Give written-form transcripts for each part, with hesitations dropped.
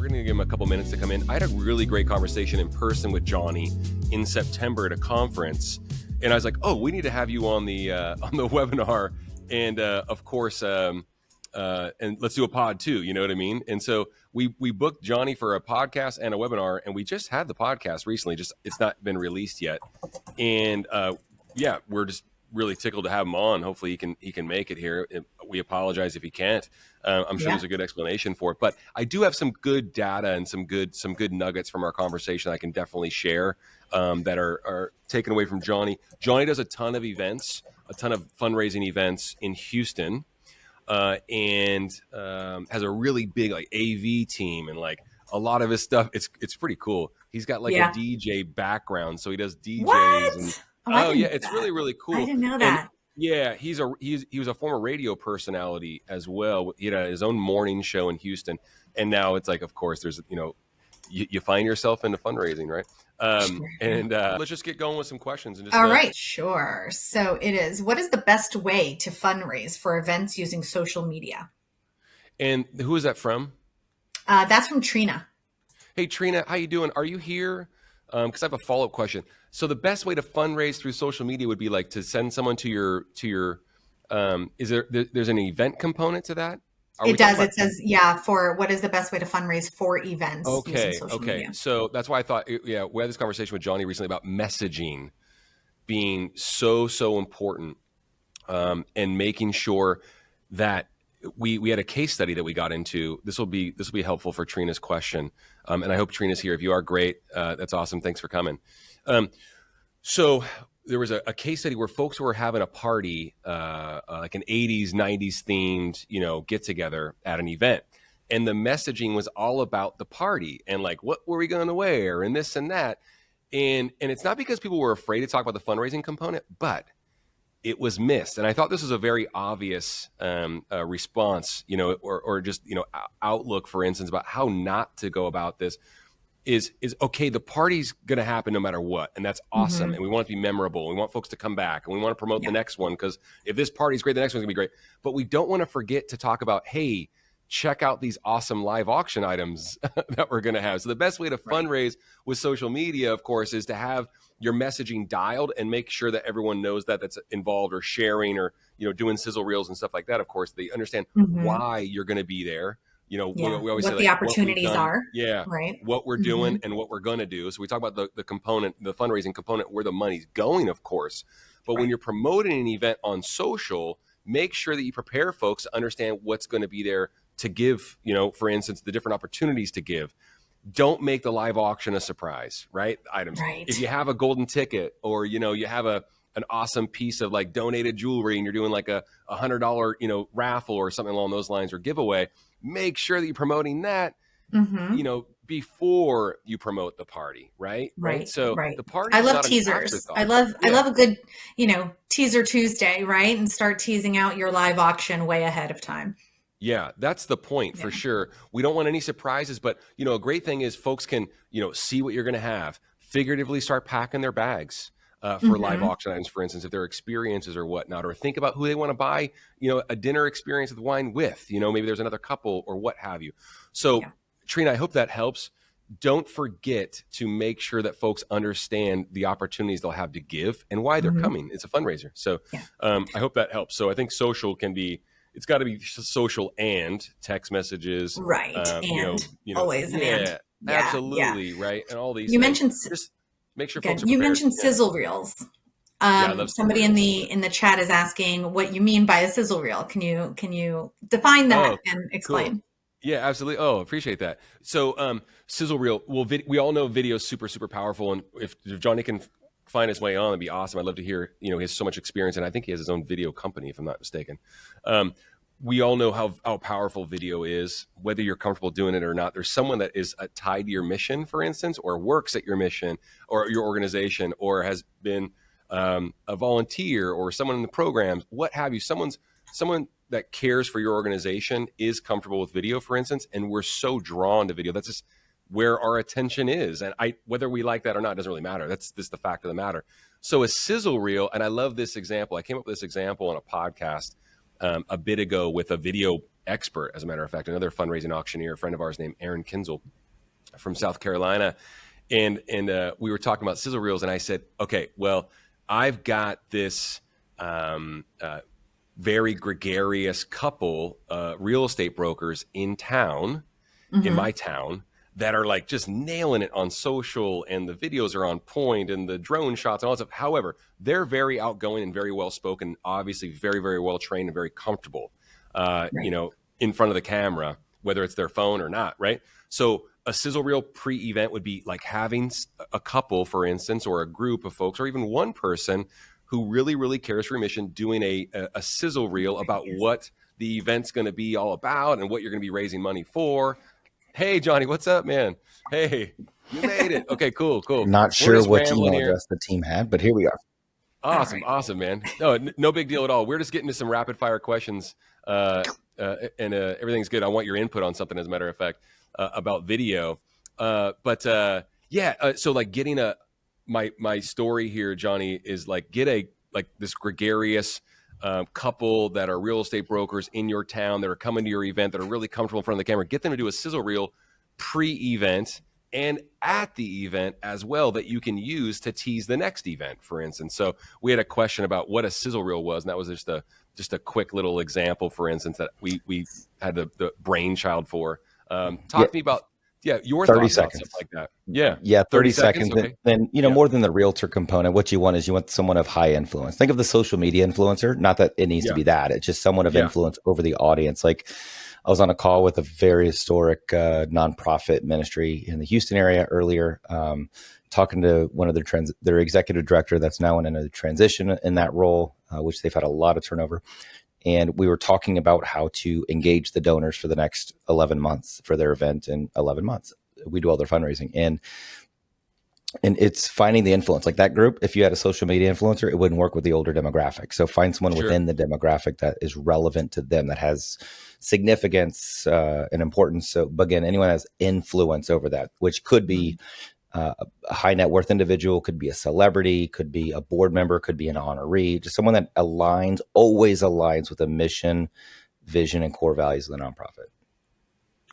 we're going to give him a couple minutes to come in. I had a really great conversation in person with Johnny in September at a conference, and I was like, "Oh, we need to have you on the webinar, and of course, and let's do a pod too." You know what I mean? And so we booked Johnny for a podcast and a webinar, and we just had the podcast recently. Just it's not been released yet, and yeah, we're just really tickled to have him on. Hopefully he can make it here. We apologize if he can't. I'm sure there's a good explanation for it, but I do have some good data and some good nuggets from our conversation I can definitely share that are taken away from Johnny. Johnny does a ton of events, a ton of fundraising events in Houston, and has a really big like AV team, and like a lot of his stuff. It's pretty cool. He's got like a DJ background, so he does DJs. What? And oh yeah, it's really, really cool. I didn't know that. And, yeah, he was a former radio personality as well. He had his own morning show in Houston, and now it's like, of course, there's you find yourself into fundraising, right? Sure. And let's just get going with some questions. And just, all right, sure. So it is. What is the best way to fundraise for events using social media? And who is that from? That's from Trina. Hey, Trina, how you doing? Are you here? Because I have a follow-up question. So the best way to fundraise through social media would be like to send someone to your is there's an event component to that? It does. It says, for what is the best way to fundraise for events using social media. So that's why I thought, we had this conversation with Johnny recently about messaging being so important, and making sure that we had a case study that we got into. This will be helpful for Trina's question. And I hope Trina's here. If you are, great. That's awesome. Thanks for coming. So there was a case study where folks were having a party, like an 80s, 90s themed, get together at an event. And the messaging was all about the party and like, what were we going to wear and this and that. And it's not because people were afraid to talk about the fundraising component, but it was missed. And I thought this was a very obvious response, or just, outlook, for instance, about how not to go about this is okay, the party's going to happen no matter what. And that's awesome. Mm-hmm. And we want it to be memorable. We want folks to come back, and we want to promote the next one, because if this party's great, the next one's gonna be great. But we don't want to forget to talk about, hey, check out these awesome live auction items that we're going to have. So the best way to fundraise with social media, of course, is to have your messaging dialed and make sure that everyone knows that that's involved, or sharing, or, doing sizzle reels and stuff like that. Of course, they understand why you're going to be there. We always say what the opportunities are. Yeah. Right. What we're doing and what we're going to do. So we talk about the component, the fundraising component, where the money's going, of course. But when you're promoting an event on social, make sure that you prepare folks to understand what's going to be there to give, for instance, the different opportunities to give. Don't make the live auction a surprise, right? Items. Right. If you have a golden ticket, or, you have an awesome piece of like donated jewelry, and you're doing like a $100, raffle or something along those lines, or giveaway, make sure that you're promoting that, before you promote the party, right? So the party. I love teasers. I love a good, teaser Tuesday, right? And start teasing out your live auction way ahead of time. Yeah, that's the point for sure. We don't want any surprises, but a great thing is folks can, see what you're going to have, figuratively start packing their bags for live auction items, for instance, if there are experiences or whatnot, or think about who they want to buy, a dinner experience with wine with, maybe there's another couple or what have you. So Trina, I hope that helps. Don't forget to make sure that folks understand the opportunities they'll have to give and why they're coming. It's a fundraiser. So I hope that helps. So I think social can be, it's got to be social and text messages. Right. Always an and. Absolutely. Yeah. Right. And all these you things. Mentioned, just make sure folks are you prepared. mentioned sizzle reels. Somebody in the chat is asking what you mean by a sizzle reel. Can you define that and explain? Cool. Yeah, absolutely. Oh, appreciate that. So sizzle reel, we all know video is super, super powerful. And if Johnny can find his way on, it'd be awesome. I'd love to hear, he has so much experience, and I think he has his own video company, if I'm not mistaken. We all know how powerful video is, whether you're comfortable doing it or not. There's someone that is tied to your mission, for instance, or works at your mission or your organization, or has been a volunteer, or someone in the programs, what have you. Someone that cares for your organization is comfortable with video, for instance, and we're so drawn to video. That's just where our attention is. And whether we like that or not, doesn't really matter. That's just the fact of the matter. So a sizzle reel, and I love this example. I came up with this example on a podcast a bit ago with a video expert, as a matter of fact, another fundraising auctioneer, a friend of ours named Aaron Kinzel from South Carolina. And we were talking about sizzle reels, and I said, okay, well, I've got this very gregarious couple, real estate brokers in town, in my town, that are like just nailing it on social, and the videos are on point, and the drone shots and all that stuff. However, they're very outgoing and very well spoken, obviously very, very well trained and very comfortable, in front of the camera, whether it's their phone or not, right? So a sizzle reel pre-event would be like having a couple, for instance, or a group of folks, or even one person who really, really cares for your mission, doing a sizzle reel about what the event's going to be all about and what you're going to be raising money for. Hey, Johnny, what's up, man? Hey, you made it. Okay, cool. Not sure what email address the team had, but here we are. Awesome, man. No big deal at all. We're just getting to some rapid fire questions, and everything's good. I want your input on something, as a matter of fact, about video. So like getting my story here, Johnny, is like this gregarious couple that are real estate brokers in your town that are coming to your event, that are really comfortable in front of the camera. Get them to do a sizzle reel pre-event and at the event as well, that you can use to tease the next event, for instance. So we had a question about what a sizzle reel was, and that was just a quick little example, for instance, that we had the brainchild for. Talk to me about your 30 thoughts seconds. about stuff like that. Yeah, 30 seconds. Okay. Then more than the realtor component, what you want someone of high influence. Think of the social media influencer. Not that it needs to be that. It's just someone of influence over the audience. Like, I was on a call with a very historic nonprofit ministry in the Houston area earlier, talking to one of their executive director that's now in a transition in that role, which they've had a lot of turnover. And we were talking about how to engage the donors for the next 11 months for their event in 11 months. We do all their fundraising. And it's finding the influence. Like that group, if you had a social media influencer, it wouldn't work with the older demographic. So find someone within the demographic that is relevant to them, that has significance and importance. So again, anyone has influence over that, which could be a high net worth individual, could be a celebrity, could be a board member, could be an honoree, just someone that always aligns with the mission, vision, and core values of the nonprofit.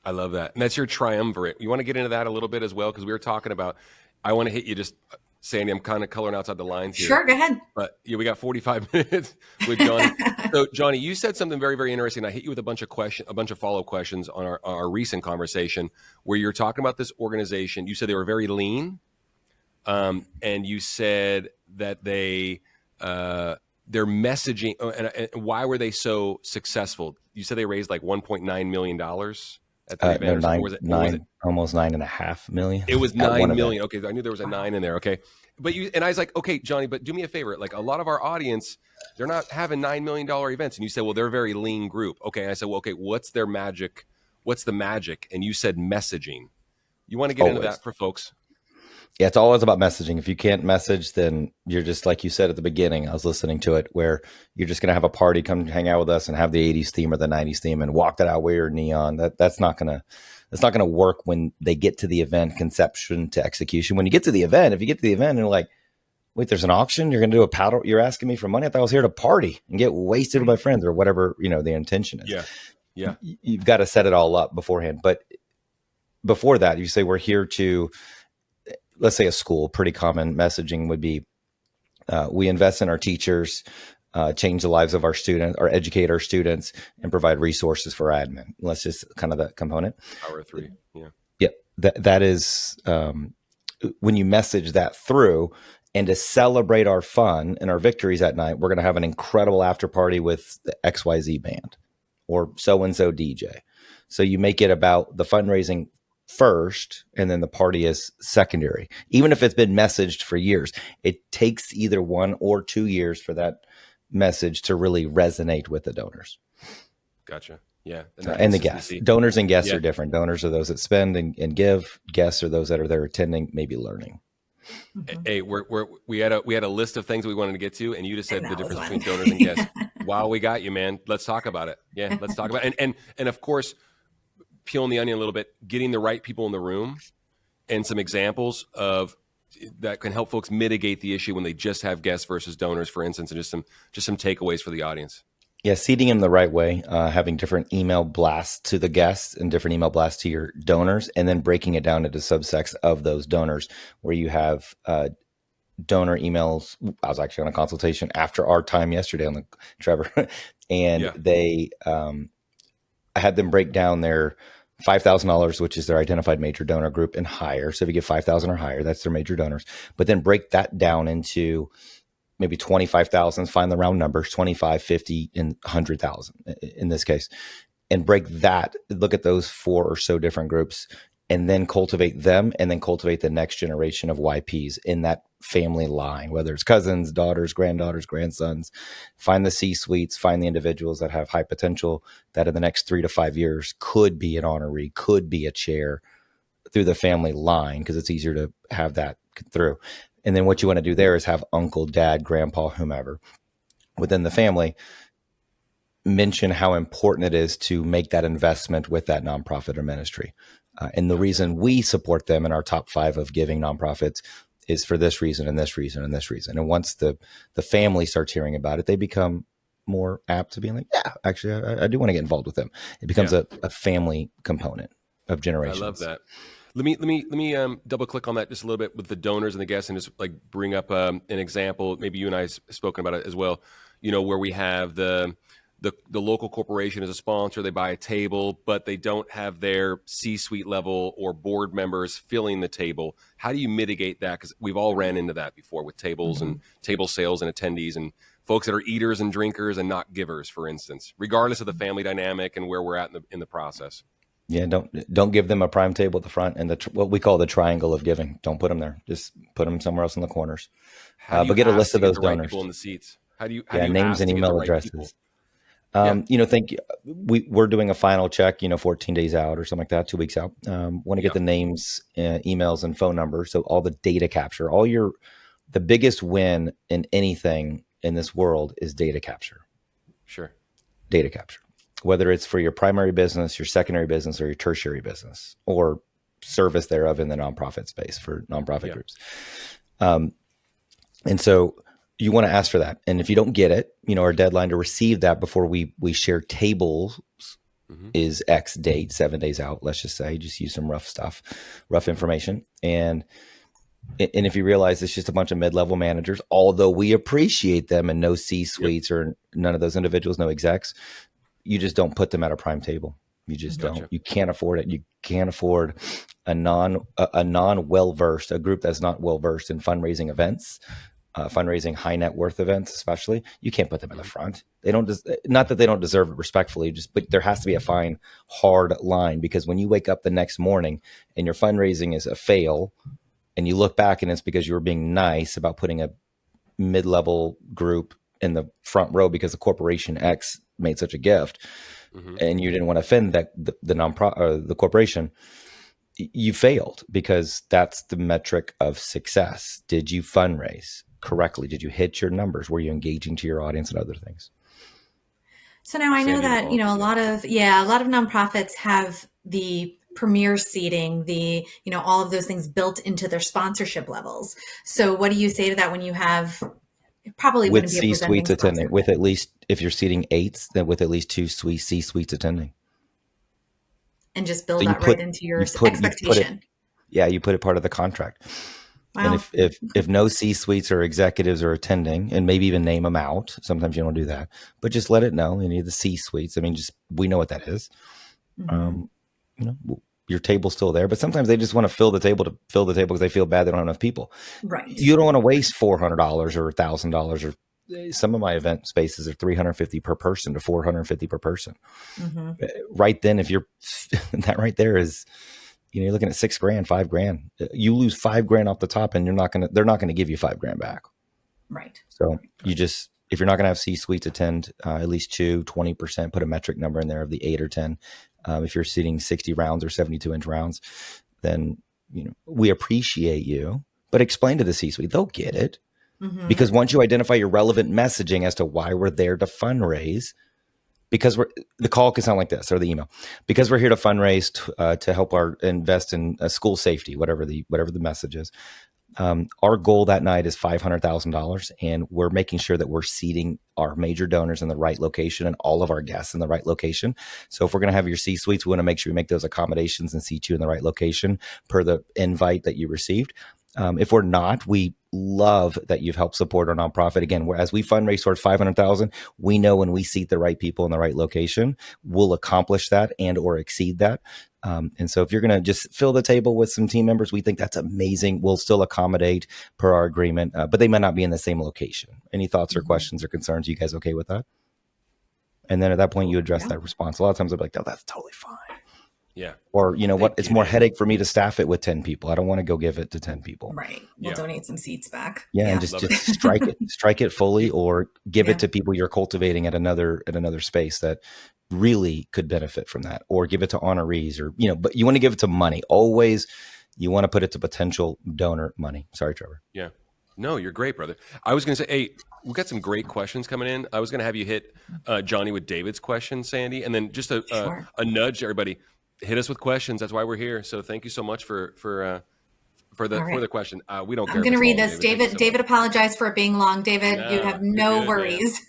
I love that. And that's your triumvirate. You want to get into that a little bit as well? Because we were talking about, I want to hit you just, Sandy, I'm kind of coloring outside the lines here. Sure, go ahead. But we got 45 minutes with Johnny. So Johnny, you said something very, very interesting. I hit you with a bunch of follow-up questions on our recent conversation, where you're talking about this organization. You said they were very lean, and you said that their messaging, and why were they so successful? You said they raised like $1.9 million at the event. Almost $9.5 million. It was $9 million. Okay, I knew there was a 9 in there. Okay, and I was like, okay, Johnny, but do me a favor. Like, a lot of our audience, they're not having $9 million events. And you said, well, they're a very lean group. Okay, and I said, well, okay, what's their magic? What's the magic? And you said messaging. You want to get into that for folks? Yeah, it's always about messaging. If you can't message, then you're just, like you said at the beginning, I was listening to it, where you're just going to have a party, come hang out with us and have the 80s theme or the 90s theme and walk that out weird neon. That's not going to work when they get to the event, conception to execution. When you get to the event, if you get to the event and you're like, wait, there's an auction, you're going to do a paddle, you're asking me for money? I thought I was here to party and get wasted with my friends, or whatever, the intention is. Yeah. You've got to set it all up beforehand. But before that, you say we're here to, let's say a school, pretty common messaging would be, we invest in our teachers, change the lives of our students, or educate our students, and provide resources for admin. Let's just kind of that component. Power 3. Yeah. Yeah. That is, when you message that through, and to celebrate our fun and our victories at night, we're going to have an incredible after party with the XYZ band or so-and-so DJ. So you make it about the fundraising first, and then the party is secondary. Even if it's been messaged for years, it takes either 1 or 2 years for that message to really resonate with the donors. Gotcha. Yeah. And the guests. Donors and guests are different. Donors are those that spend and give. Guests are those that are there attending, maybe learning. Hey, we had a list of things we wanted to get to, and you just said the difference between donors and guests. Wow, we got you, man. Let's talk about it. Yeah, let's talk about it. And of course, peeling the onion a little bit, getting the right people in the room, and some examples of that can help folks mitigate the issue when they just have guests versus donors, for instance, and just some takeaways for the audience. Yeah, seeding them the right way, having different email blasts to the guests and different email blasts to your donors, and then breaking it down into subsects of those donors where you have donor emails. I was actually on a consultation after our time yesterday on the Trevor, and they, I had them break down their $5,000, which is their identified major donor group, and higher. So if you give 5,000 or higher, that's their major donors. But then break that down into maybe 25,000, find the round numbers, 25, 50, and 100,000 in this case, and break that, look at those 4 or so different groups, and then cultivate them, and then cultivate the next generation of YPs in that family line, whether it's cousins, daughters, granddaughters, grandsons. Find the C-suites, find the individuals that have high potential that in the next 3 to 5 years could be an honoree, could be a chair through the family line, because it's easier to have that through. And then what you want to do there is have uncle, dad, grandpa, whomever within the family mention how important it is to make that investment with that nonprofit or ministry. And the reason we support them in our top 5 of giving nonprofits is for this reason and this reason and this reason. And once the family starts hearing about it, they become more apt to being like, yeah, actually, I do want to get involved with them. It becomes a family component of generations. I love that. Let me double click on that just a little bit with the donors and the guests, and just like bring up an example. Maybe you and I have spoken about it as well. Where we have the local corporation as a sponsor, they buy a table, but they don't have their C-suite level or board members filling the table. How do you mitigate that? Because we've all ran into that before with tables and table sales and attendees and folks that are eaters and drinkers and not givers, for instance, regardless of the family dynamic and where we're at in the process. Yeah, don't give them a prime table at the front and what we call the triangle of giving. Don't put them there. Just put them somewhere else in the corners. But get a list of those donors. People in the seats. How do you names and email addresses. We're doing a final check, 14 days out or something like that, 2 weeks out. Want to get the names, emails, and phone numbers. So all the data capture, the biggest win in anything in this world is data capture. Sure. Data capture. Whether it's for your primary business, your secondary business, or your tertiary business, or service thereof in the nonprofit space for nonprofit groups. And so you want to ask for that. And if you don't get it, our deadline to receive that before we share tables is X date, 7 days out, let's just say. Just use some rough information. And if you realize it's just a bunch of mid-level managers, although we appreciate them and no C-suites or none of those individuals, no execs, you just don't put them at a prime table. You just don't. You can't afford it. You can't afford a non-well-versed, a group that's not well-versed in fundraising events, fundraising high net worth events, especially. You can't put them in the front. They don't, not that they don't deserve it respectfully, but there has to be a fine, hard line, because when you wake up the next morning and your fundraising is a fail and you look back and it's because you were being nice about putting a mid-level group in the front row because the corporation X made such a gift, and you didn't want to offend the corporation, you failed, because that's the metric of success. Did you fundraise correctly? Did you hit your numbers? Were you engaging to your audience and other things? So now I know that, a lot of nonprofits have the premier seating, all of those things built into their sponsorship levels. So what do you say to that when you have probably with C-suites attending, with at least, if you're seating 8, then with at least 2 C-suites attending, and just build that right into your expectation. You put it part of the contract. Wow. And if no C-suites or executives are attending, and maybe even name them out, sometimes you don't do that, but just let it know you need the C-suites. I mean, we know what that is. Your table's still there, but sometimes they just want to fill the table because they feel bad they don't have enough people. Right. You don't want to waste $400 or $1,000, or some of my event spaces are $350 per person to $450 per person. Right then, if you're that right there is, you're looking at $6,000, $5,000. You lose $5,000 off the top, and they're not going to give you $5,000 back. Right. So if you're not going to have C-suites attend, at least 20%, put a metric number in there of the 8 or 10. If you're seating 60 rounds or 72-inch rounds, then we appreciate you, but explain to the C-suite. They'll get it, because once you identify your relevant messaging as to why we're there to fundraise, because the call could sound like this, or the email, because we're here to fundraise to help invest in school safety, whatever the message is. Our goal that night is $500,000, and we're making sure that we're seating our major donors in the right location and all of our guests in the right location. So if we're going to have your C-suites, we want to make sure we make those accommodations and seat you in the right location per the invite that you received. If we're not, we love that you've helped support our nonprofit. Again, as we fundraise towards 500,000, we know when we seat the right people in the right location, we'll accomplish that and or exceed that. And so if you're going to just fill the table with some team members, we think that's amazing. We'll still accommodate per our agreement, but they might not be in the same location. Any thoughts or questions or concerns? Are you guys okay with that? And then at that point, you address that response. A lot of times they'll be like, oh, that's totally fine. Yeah. Or, you know what, it's more headache for me to staff it with 10 people. I don't want to go give it to 10 people. Right. We'll donate some seats back. Yeah. And just strike it fully, or give it to people you're cultivating at another space that really could benefit from that, or give it to honorees, or, you know, but you want to give it to money. Always, you want to put it to potential donor money. Sorry, Trevor. Yeah. No, you're great, brother. I was going to say, hey, we've got some great questions coming in. I was going to have you hit Johnny with David's question, Sandy, and then just a nudge to everybody. Hit us with questions. That's why we're here. So thank you so much for the question. We don't care. I'm going to read this. David apologized for it being long. David, you have no worries.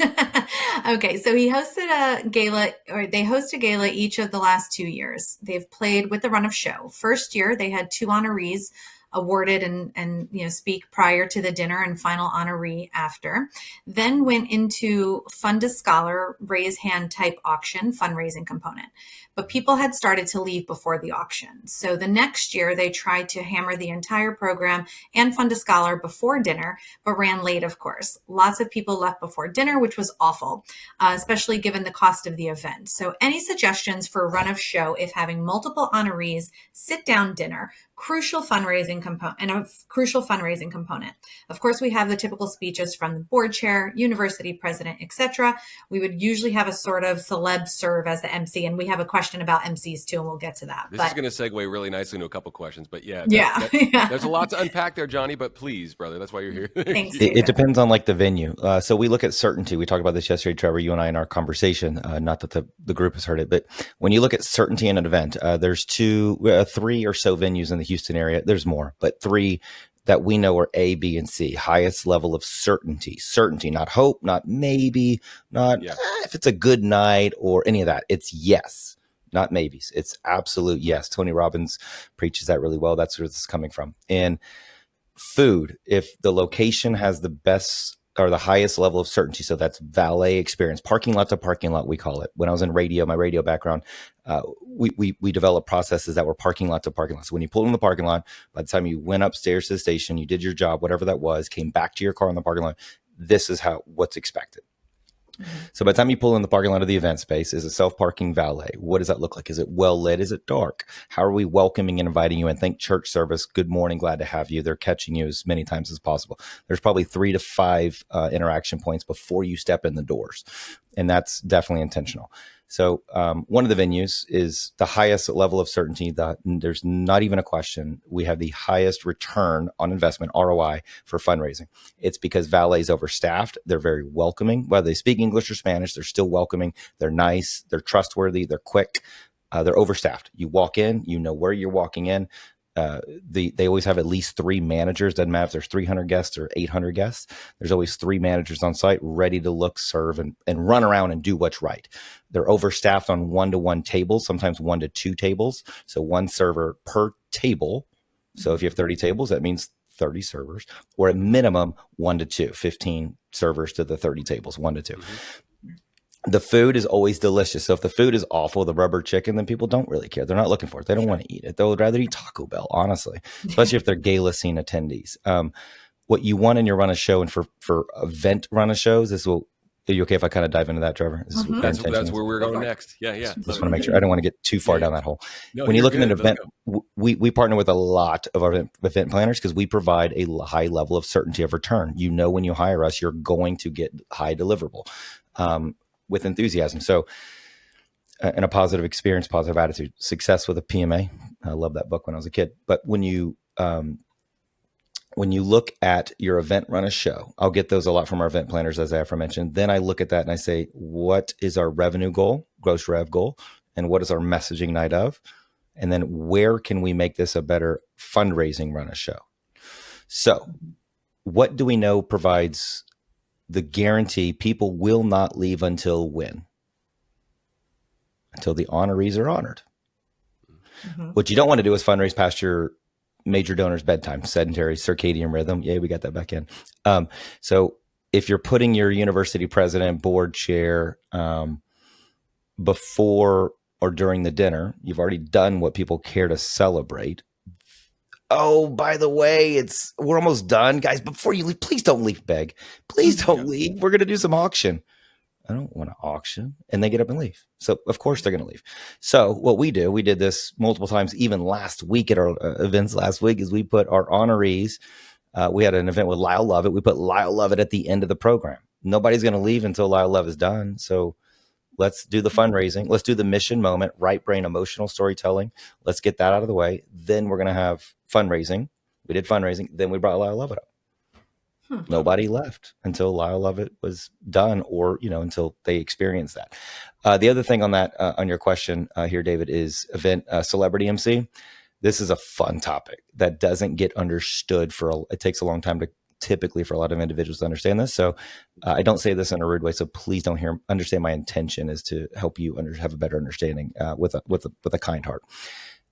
Okay. So he hosted a gala, or they host a gala each of the last 2 years. They've played with the run of show. First year, they had 2 honorees awarded and speak prior to the dinner, and final honoree after. Then went into fund a scholar, raise hand type auction fundraising component. But people had started to leave before the auction. So the next year they tried to hammer the entire program and fund a scholar before dinner, but ran late, of course. Lots of people left before dinner, which was awful, especially given the cost of the event. So any suggestions for a run of show if having multiple honorees, sit down dinner, crucial fundraising component. Of course, we have the typical speeches from the board chair, university president, etc. We would usually have a sort of celeb serve as the MC, and we have a question about MCs too, and we'll get to that. This is going to segue really nicely into a couple questions, but there's a lot to unpack there, Johnny, but please, brother, that's why you're here. Thanks, it depends on like the venue. So we look at certainty. We talked about this yesterday, Trevor, you and I in our conversation, not that the group has heard it, but when you look at certainty in an event, there's 3 or so venues in the Houston area. There's more, but 3 that we know are A, B, and C, highest level of certainty, not hope, not maybe, not if it's a good night or any of that. It's yes, not maybes. It's absolute yes. Tony Robbins preaches that really well. That's where this is coming from. And food, if the location has the best or the highest level of certainty, so that's valet experience, parking lot to parking lot, we call it. When I was in radio, my radio background, we developed processes that were parking lot to parking lot. So when you pulled in the parking lot, by the time you went upstairs to the station, you did your job, whatever that was, came back to your car in the parking lot, this is what's expected. So by the time you pull in the parking lot of the event space, is it self-parking valet? What does that look like? Is it well lit? Is it dark? How are we welcoming and inviting you in? Think church service. Good morning. Glad to have you. They're catching you as many times as possible. There's probably 3 to 5 interaction points before you step in the doors. And that's definitely intentional. So one of the venues is the highest level of certainty. There's not even a question. We have the highest return on investment, ROI, for fundraising. It's because valet is overstaffed. They're very welcoming. Whether they speak English or Spanish, they're still welcoming. They're nice. They're trustworthy. They're quick. They're overstaffed. You walk in, you know where you're walking in. They always have at least 3 managers. Doesn't matter if there's 300 guests or 800 guests. There's always 3 managers on site ready to look, serve, and run around and do what's right. They're overstaffed on 1-to-1 tables, sometimes 1 to 2 tables. So 1 server per table. So if you have 30 tables, that means 30 servers, or at minimum 1 to 2, 15 servers to the 30 tables, 1 to 2. Mm-hmm. The food is always delicious. So if the food is awful, the rubber chicken, then people don't really care. They're not looking for it. They don't want to eat it. They would rather eat Taco Bell, honestly, especially if they're gala scene attendees. What you want in your run of show and for event run of shows is, are you okay if I kind of dive into that, Trevor? That's where we're going next. Yeah. Just want to make sure. I don't want to get too far down that hole. No, when you look at an event, we partner with a lot of our event planners because we provide a high level of certainty of return. You know, when you hire us, you're going to get high deliverable. With enthusiasm. So, and a positive experience, positive attitude, success with a PMA. I love that book when I was a kid. But when you look at your event run a show, I'll get those a lot from our event planners, as I aforementioned. Then I look at that and I say, what is our revenue goal, gross rev goal? And what is our messaging night of? And then where can we make this a better fundraising run a show? So what do we know provides the guarantee people will not leave until when? Until the honorees are honored. Mm-hmm. What you don't want to do is fundraise past your major donor's bedtime, sedentary circadian rhythm. Yeah, we got that back in. So if you're putting your university president, board chair before or during the dinner, you've already done what people care to celebrate. Oh, by the way, we're almost done, guys. Before you leave, please don't leave, beg. Please don't leave. We're going to do some auction. I don't want to auction. And they get up and leave. So of course they're going to leave. So what we did this multiple times, even last week at our events last week, is we put our honorees. We had an event with Lyle Lovett. We put Lyle Lovett at the end of the program. Nobody's going to leave until Lyle Lovett is done. So let's do the fundraising. Let's do the mission moment, right brain, emotional storytelling. Let's get that out of the way. Then we're going to have fundraising. We did fundraising. Then we brought Lyle Lovett up. Nobody left until Lyle Lovett was done, or until they experienced that. The other thing on that, on your question here, David, is event celebrity MC. This is a fun topic that doesn't get understood it takes a long time typically for a lot of individuals to understand this. So I don't say this in a rude way. So please don't understand my intention is to help you have a better understanding with a kind heart.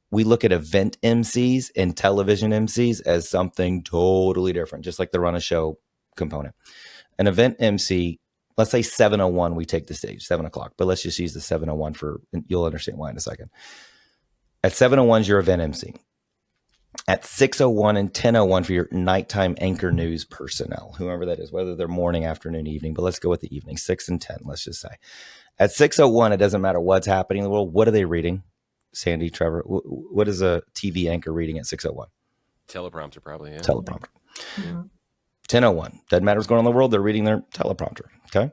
We look at event MCs and television MCs as something totally different, just like the run a show component. An event MC, let's say 7:01, we take the stage, 7:00, but let's just use the 7:01 you'll understand why in a second. At 7:01 is your event MC. At 6:01 and 10:01 for your nighttime anchor news personnel, whoever that is, whether they're morning, afternoon, evening, but let's go with the evening, 6 and 10, let's just say. At 6:01, it doesn't matter what's happening in the world. What are they reading? Sandy, Trevor, what is a TV anchor reading at 6:01? Teleprompter, probably. Yeah. Teleprompter. Mm-hmm. 10:01, doesn't matter what's going on in the world. They're reading their teleprompter. Okay.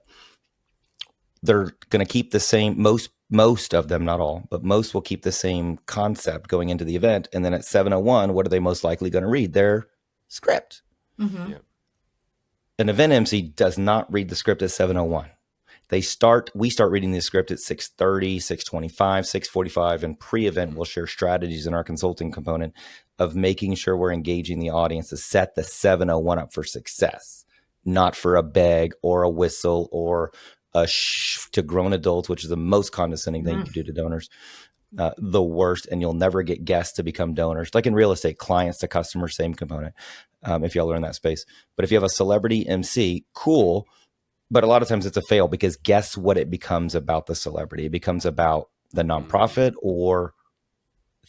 They're going to keep the same, most of them, not all, but most will keep the same concept going into the event. And then at 7:01, what are they most likely going to read? Their script. Mm-hmm. Yeah. An event MC does not read the script at 7:01. We start reading the script at 6:30, 6:25, 6:45, and pre-event we'll share strategies in our consulting component of making sure we're engaging the audience to set the 7:01 up for success, not for a beg or a whistle or a shh to grown adults, which is the most condescending thing you do to donors. The worst, and you'll never get guests to become donors. Like in real estate, clients to customers, same component, if y'all are in that space. But if you have a celebrity MC, cool. But a lot of times it's a fail because guess what it becomes about the celebrity? It becomes about the nonprofit or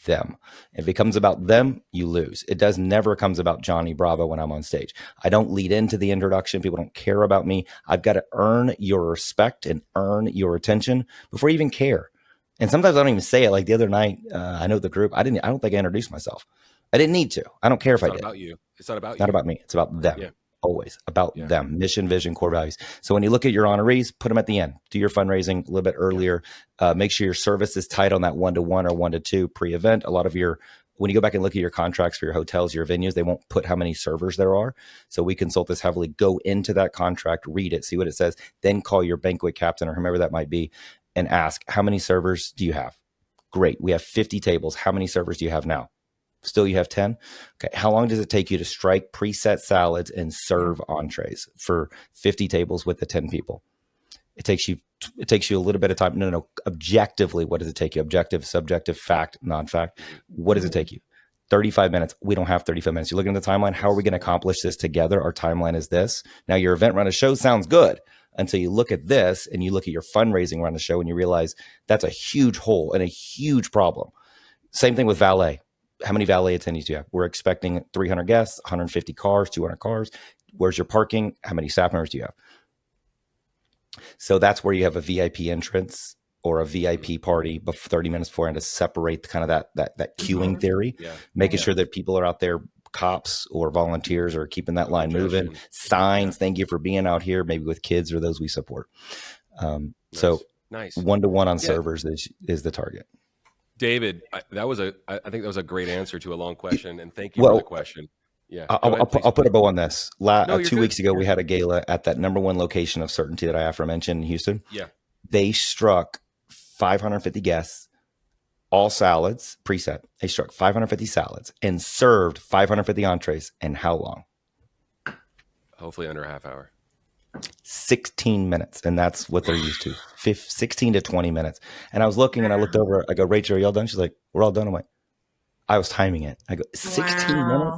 them. If it becomes about them, you lose. It never comes about Johnny Bravo when I'm on stage. I don't lead into the introduction. People don't care about me. I've got to earn your respect and earn your attention before you even care. And sometimes I don't even say it. Like the other night, I know the group, I don't think I introduced myself. I didn't need to. I don't care if I did. It's not about you. It's not about you. Not about me. It's about them. Yeah. Always about them, mission, vision, core values. So when you look at your honorees, put them at the end. Do your fundraising a little bit earlier. Make sure your service is tight on that 1-1 or 1-2 pre-event. A lot of when you go back and look at your contracts for your hotels, your venues, they won't put how many servers there are. So we consult this heavily. Go into that contract, read it, see what it says, then call your banquet captain or whomever that might be and ask, how many servers do you have? Great. We have 50 tables. How many servers do you have now? Still, you have 10. Okay. How long does it take you to strike preset salads and serve entrees for 50 tables with the 10 people? It takes you a little bit of time. No. Objectively, what does it take you? Objective, subjective, fact, non-fact. What does it take you? 35 minutes. We don't have 35 minutes. You're looking at the timeline. How are we going to accomplish this together? Our timeline is this. Now, your event run a show sounds good until you look at this and you look at your fundraising run a show and you realize that's a huge hole and a huge problem. Same thing with valet. How many valet attendees do you have? We're expecting 300 guests, 150 cars, 200 cars. Where's your parking? How many staff members do you have? So that's where you have a VIP entrance or a VIP party 30 minutes beforehand to separate kind of that queuing theory, making sure that people are out there, cops or volunteers are keeping that line moving. Signs, thank you for being out here, maybe with kids or those we support. So nice. 1-1 on servers is the target. David, I think that was a great answer to a long question, and thank you for the question. Yeah, I'll put a bow on this. 2 weeks ago, we had a gala at that number one location of certainty that I aforementioned in Houston. Yeah, they struck 550 guests, all salads, preset. They struck 550 salads and served 550 entrees. In how long? Hopefully under a half hour. 16 minutes. And that's what they're used to. 16 to 20 minutes. And I was looking and I looked over. I go, Rachel, are y'all done? She's like, we're all done. I'm like, I was timing it. I go, 16 minutes?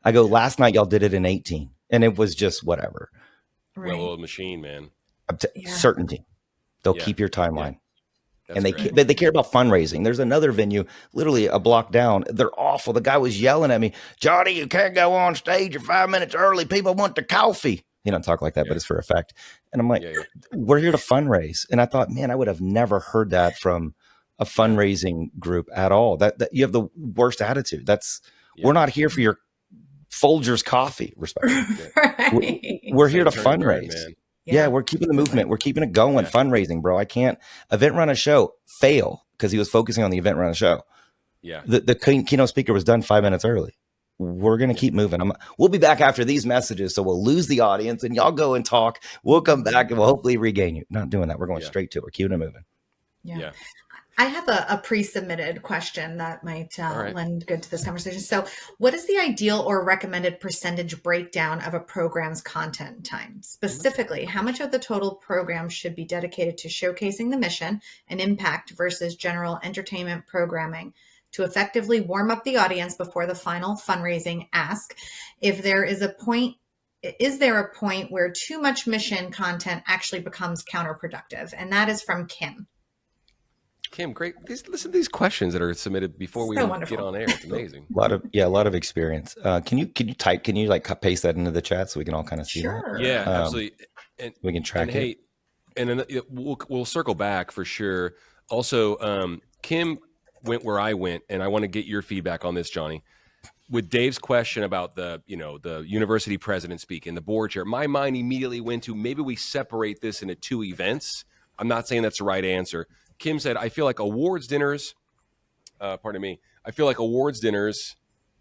I go, last night y'all did it in 18. And it was just whatever. Right. Well-oiled machine, man. Certainty. They'll keep your timeline. Yeah. And they care about fundraising. There's another venue, literally a block down. They're awful. The guy was yelling at me, Johnny, you can't go on stage. You're 5 minutes early. People want their coffee. He don't talk like that, but it's for effect. And I'm like, we're here to fundraise. And I thought, man, I would have never heard that from a fundraising group at all. That you have the worst attitude. We're not here for your Folgers coffee, respectively. Right. We're here to fundraise. Yeah, we're keeping the movement. We're keeping it going. Fundraising, bro. I can't event run a show fail because he was focusing on the event run a show. Yeah. The keynote speaker was done 5 minutes early. We're going to keep moving. We'll be back after these messages. So we'll lose the audience and y'all go and talk. We'll come back and we'll hopefully regain you. Not doing that. We're going straight to it. We're keeping it moving. Yeah. I have a pre-submitted question that might lend good to this conversation. So what is the ideal or recommended percentage breakdown of a program's content time? Specifically, how much of the total program should be dedicated to showcasing the mission and impact versus general entertainment programming to effectively warm up the audience before the final fundraising ask? Is there a point where too much mission content actually becomes counterproductive? And that is from Kim. Kim, great. Listen to these questions that are submitted before we even get on air. It's amazing. A lot of experience. Can you paste that into the chat so we can all kind of see that? Yeah, absolutely. And we can track it. And then we'll circle back for sure. Also, Kim went where I went, and I want to get your feedback on this, Johnny. With Dave's question about the university president speaking, the board chair, my mind immediately went to maybe we separate this into two events. I'm not saying that's the right answer. Kim said, I feel like awards dinners, I feel like awards dinners.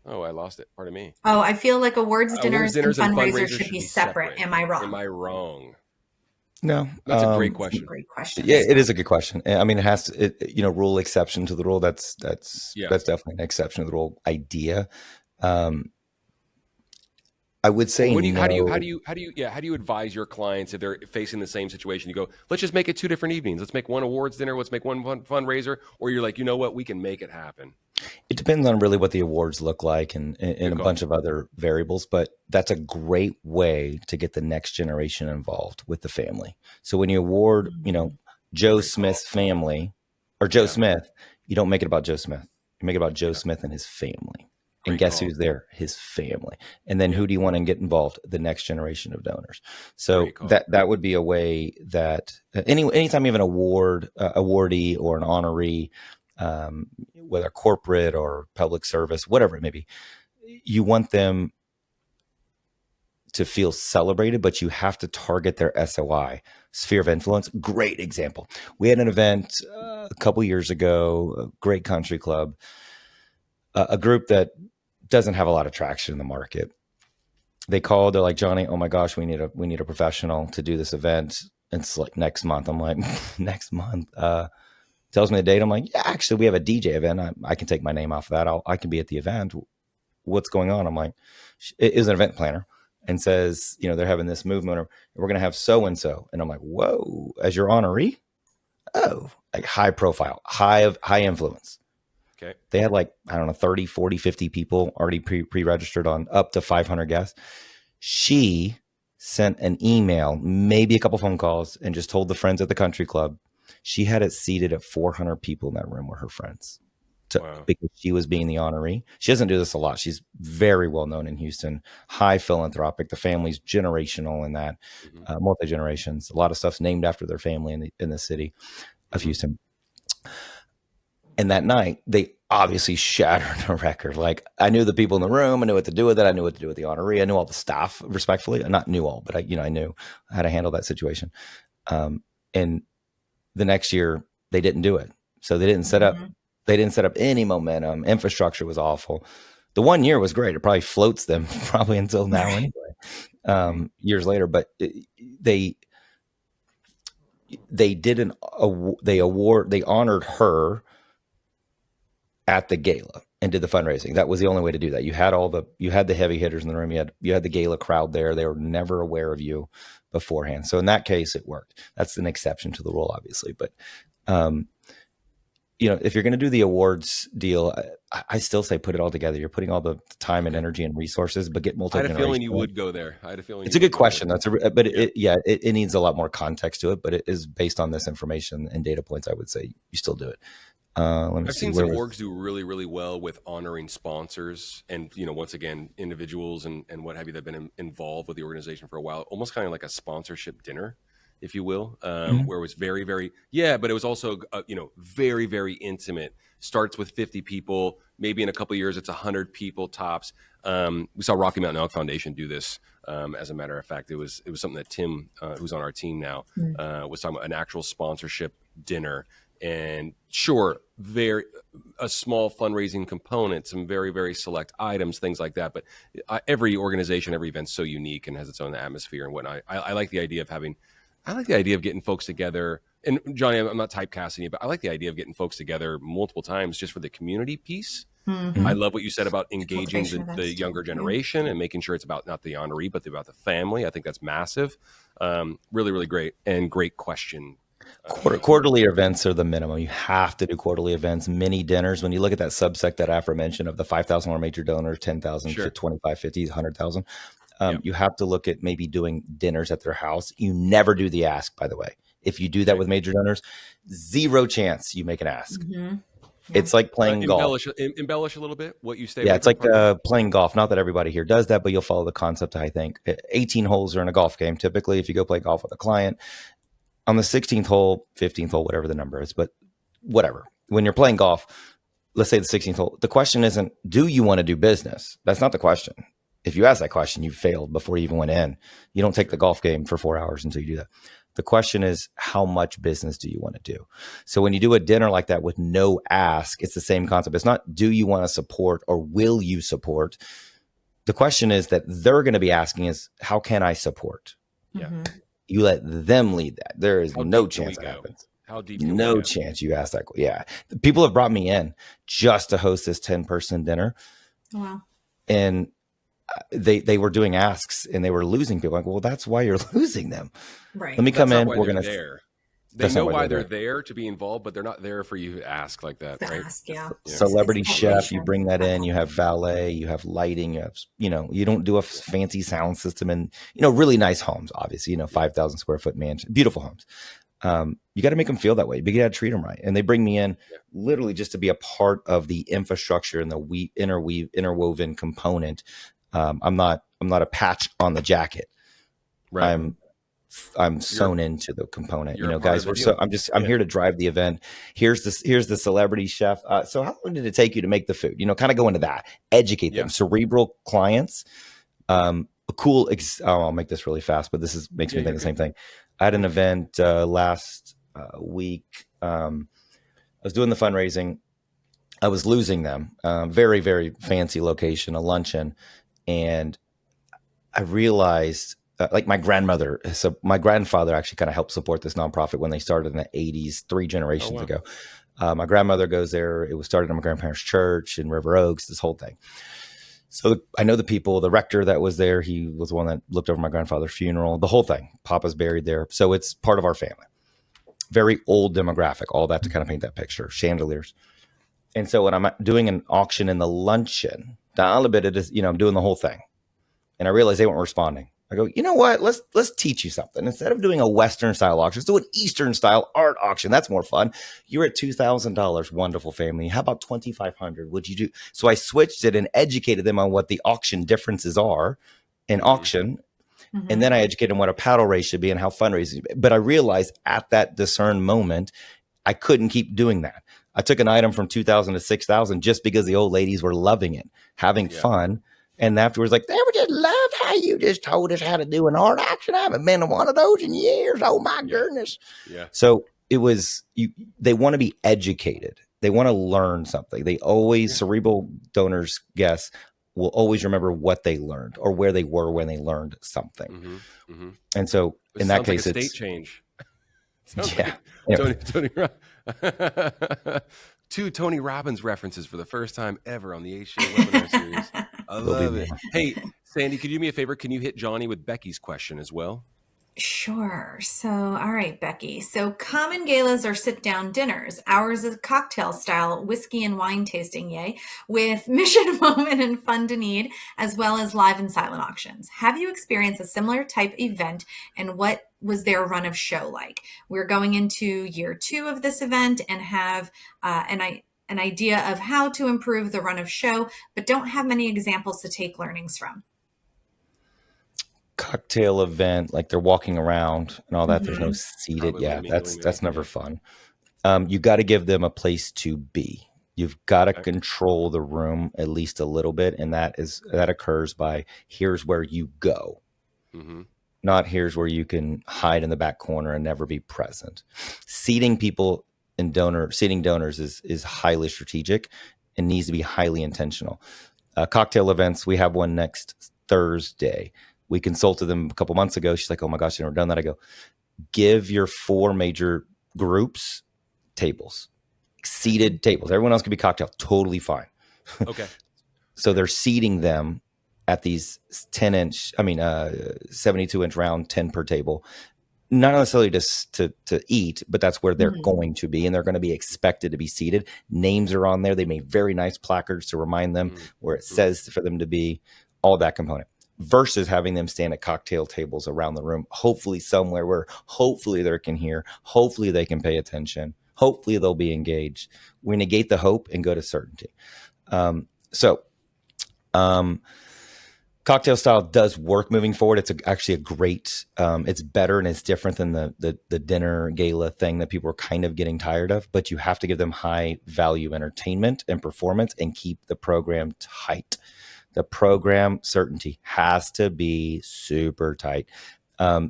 Oh, I lost it. Pardon me. Oh, I feel like awards dinners and fundraisers should be separate. Am I wrong? Am I wrong? No. That's a great question. Yeah, it is a good question. I mean, it has to, rule exception to the rule. That's definitely an exception to the rule idea. I would say how do you advise your clients if they're facing the same situation? You go, let's just make it 2 different evenings. Let's make one awards dinner. Let's make one fundraiser. Or you're like, you know what? We can make it happen. It depends on really what the awards look like and a bunch of other variables. But that's a great way to get the next generation involved with the family. So when you award, Joe Smith's family or Joe Smith, you don't make it about Joe Smith. You make it about Joe Smith and his family. And guess who's there? His family. And then who do you want to get involved? The next generation of donors. So that would be a way that anytime you have an awardee or an honoree, whether corporate or public service, whatever it may be, you want them to feel celebrated, but you have to target their SOI, sphere of influence. Great example. We had an event a couple years ago, a great country club, a group that doesn't have a lot of traction in the market. They called, they're like, Johnny, oh my gosh, we need a professional to do this event. And it's like next month. I'm like, next month. Tells me the date. I'm like, yeah, actually we have a DJ event. I can take my name off of that. I can be at the event. What's going on? I'm like, it is an event planner and says, they're having this movement or we're going to have so-and-so. And I'm like, whoa, as your honoree? Oh, like high profile, high influence. Okay. They had 30, 40, 50 people already pre-registered on up to 500 guests. She sent an email, maybe a couple phone calls, and just told the friends at the country club. She had it seated at 400 people in that room were her friends. Because she was being the honoree. She doesn't do this a lot. She's very well known in Houston, high philanthropic. The family's generational in that, multi-generations. A lot of stuff's named after their family in the city of Houston. And that night, they obviously shattered a record. Like, I knew the people in the room. I knew what to do with it. I knew what to do with the honoree. I knew all the staff, respectfully. I not knew all, but I knew how to handle that situation. And the next year, they didn't do it. So they didn't set up. They didn't set up any momentum. Infrastructure was awful. The 1 year was great. It probably floats them probably until now anyway, years later. But they honored her at the gala and did the fundraising. That was the only way to do that. You had the heavy hitters in the room. You had the gala crowd there. They were never aware of you beforehand. So in that case, it worked. That's an exception to the rule, obviously. But, if you're going to do the awards deal, I still say put it all together. You're putting all the time and energy and resources, but get multi-generational. I had a feeling you would go there. It's a good question. It needs a lot more context to it, but it is based on this information and data points. I would say you still do it. I've seen some orgs do really, really well with honoring sponsors and, once again, individuals and what have you that have been involved with the organization for a while, almost kind of like a sponsorship dinner, if you will, where it was very, very, but it was also, very, very intimate. Starts with 50 people, maybe in a couple of years, it's 100 people tops. We saw Rocky Mountain Elk Foundation do this. As a matter of fact, it was something that Tim, who's on our team now, was talking about, an actual sponsorship dinner. And sure, a small fundraising component, some very, very select items, things like that. But every organization, every event's so unique and has its own atmosphere and whatnot. I like the idea of getting folks together. And Johnny, I'm not typecasting you, but I like the idea of getting folks together multiple times just for the community piece. Mm-hmm. I love what you said about engaging the younger generation and making sure it's about not the honoree, but about the family. I think that's massive. Really, really great, and great question. Quarterly events are the minimum. You have to do quarterly events, mini dinners. When you look at that subsect that aforementioned of the $5,000 major donors, 10,000 to 25, 50, 100,000, you have to look at maybe doing dinners at their house. You never do the ask, by the way. If you do that with major donors, zero chance you make an ask. Mm-hmm. It's like playing golf. Embellish a little bit what you say. Yeah, it's like playing golf. Not that everybody here does that, but you'll follow the concept, I think. 18 holes are in a golf game. Typically, if you go play golf with a client, on the 16th hole, 15th hole, whatever the number is, but whatever. When you're playing golf, let's say the 16th hole, the question isn't, do you want to do business? That's not the question. If you ask that question, you failed before you even went in. You don't take the golf game for 4 hours until you do that. The question is, how much business do you want to do? So when you do a dinner like that with no ask, it's the same concept. It's not, do you want to support or will you support? The question is that they're going to be asking is, how can I support? Yeah. Mm-hmm. You let them lead that. There is no chance that happens. How deep? No chance you ask that. Yeah. People have brought me in just to host this 10-person dinner. Wow. And they were doing asks and they were losing people. Like, well, that's why you're losing them. Right. Let me come in. We're going to. They know why they're there to be involved, but they're not there for you to ask like that, right? Yeah. Celebrity chef, you bring that in. You have valet, you have lighting. You have, you don't do a fancy sound system, and really nice homes. Obviously, 5,000 square foot mansion, beautiful homes. You got to make them feel that way. But you got to treat them right. And they bring me in literally just to be a part of the infrastructure and the interwoven component. I'm not a patch on the jacket. Right. I'm sewn into the component, guys. I'm here to drive the event. Here's the celebrity chef. So how long did it take you to make the food? Kind of go into that, educate them. Cerebral clients. I'll make this really fast, but makes me think the same thing. I had an event last week. I was doing the fundraising. I was losing them. Very, very fancy location, a luncheon. And I realized my grandmother, so my grandfather actually kind of helped support this nonprofit when they started in the 80s, 3 generations ago. My grandmother goes there. It was started in my grandparents' church in River Oaks, this whole thing. So I know the people, the rector that was there, he was the one that looked over my grandfather's funeral, the whole thing. Papa's buried there. So it's part of our family. Very old demographic, all that to kind of paint that picture, chandeliers. And so when I'm doing an auction in the luncheon, down a bit, it is, I'm doing the whole thing. And I realized they weren't responding. I go, you know what? Let's teach you something. Instead of doing a Western style auction, let's do an Eastern style art auction. That's more fun. You're at $2,000. Wonderful family. How about $2,500? Would you do? So I switched it and educated them on what the auction differences are in auction. Mm-hmm. And then I educated them what a paddle race should be and how fundraising. But I realized at that discern moment, I couldn't keep doing that. I took an item from 2,000 to 6,000 just because the old ladies were loving it, having fun. And afterwards, they were just loved how you just told us how to do an art auction. I haven't been to one of those in years. Oh my goodness. Yeah. So it was, they want to be educated. They want to learn something. They always, cerebral donors, guests, will always remember what they learned or where they were when they learned something. Mm-hmm. Mm-hmm. And so in that case, it's state change. Yeah. Tony, 2 Tony Robbins references for the first time ever on the A-Show webinar series. I love it. Hey, Sandy, could you do me a favor? Can you hit Johnny with Becky's question as well? Sure. So, all right, Becky. So common galas are sit-down dinners. Ours is cocktail style, whiskey and wine tasting, yay, with mission moment and fun to need, as well as live and silent auctions. Have you experienced a similar type event, and what was their run of show like? We're going into year 2 of this event and have an idea of how to improve the run of show, but don't have many examples to take learnings from. Cocktail event, like they're walking around and all that. There's no seated. That's never fun. You got to give them a place to be. You've got to control the room at least a little bit, and that occurs by here's where you go, not here's where you can hide in the back corner and never be present. Seating people and seating donors is highly strategic and needs to be highly intentional. Cocktail events, we have one next Thursday. We consulted them a couple months ago. She's like, oh my gosh, I've never done that. I go, give your 4 major groups tables, seated tables. Everyone else can be cocktail. Totally fine. Okay. So they're seating them at these 72-inch round, 10 per table. Not necessarily just to eat, but that's where they're going to be, and they're going to be expected to be seated. Names are on there. They made very nice placards to remind them where it says for them to be, all that component. Versus having them stand at cocktail tables around the room, hopefully somewhere where hopefully they can hear, hopefully they can pay attention, hopefully they'll be engaged. We negate the hope and go to certainty. Cocktail style does work moving forward. It's actually a great, it's better and it's different than the dinner gala thing that people are kind of getting tired of, but you have to give them high value entertainment and performance and keep the program tight. The program certainty has to be super tight.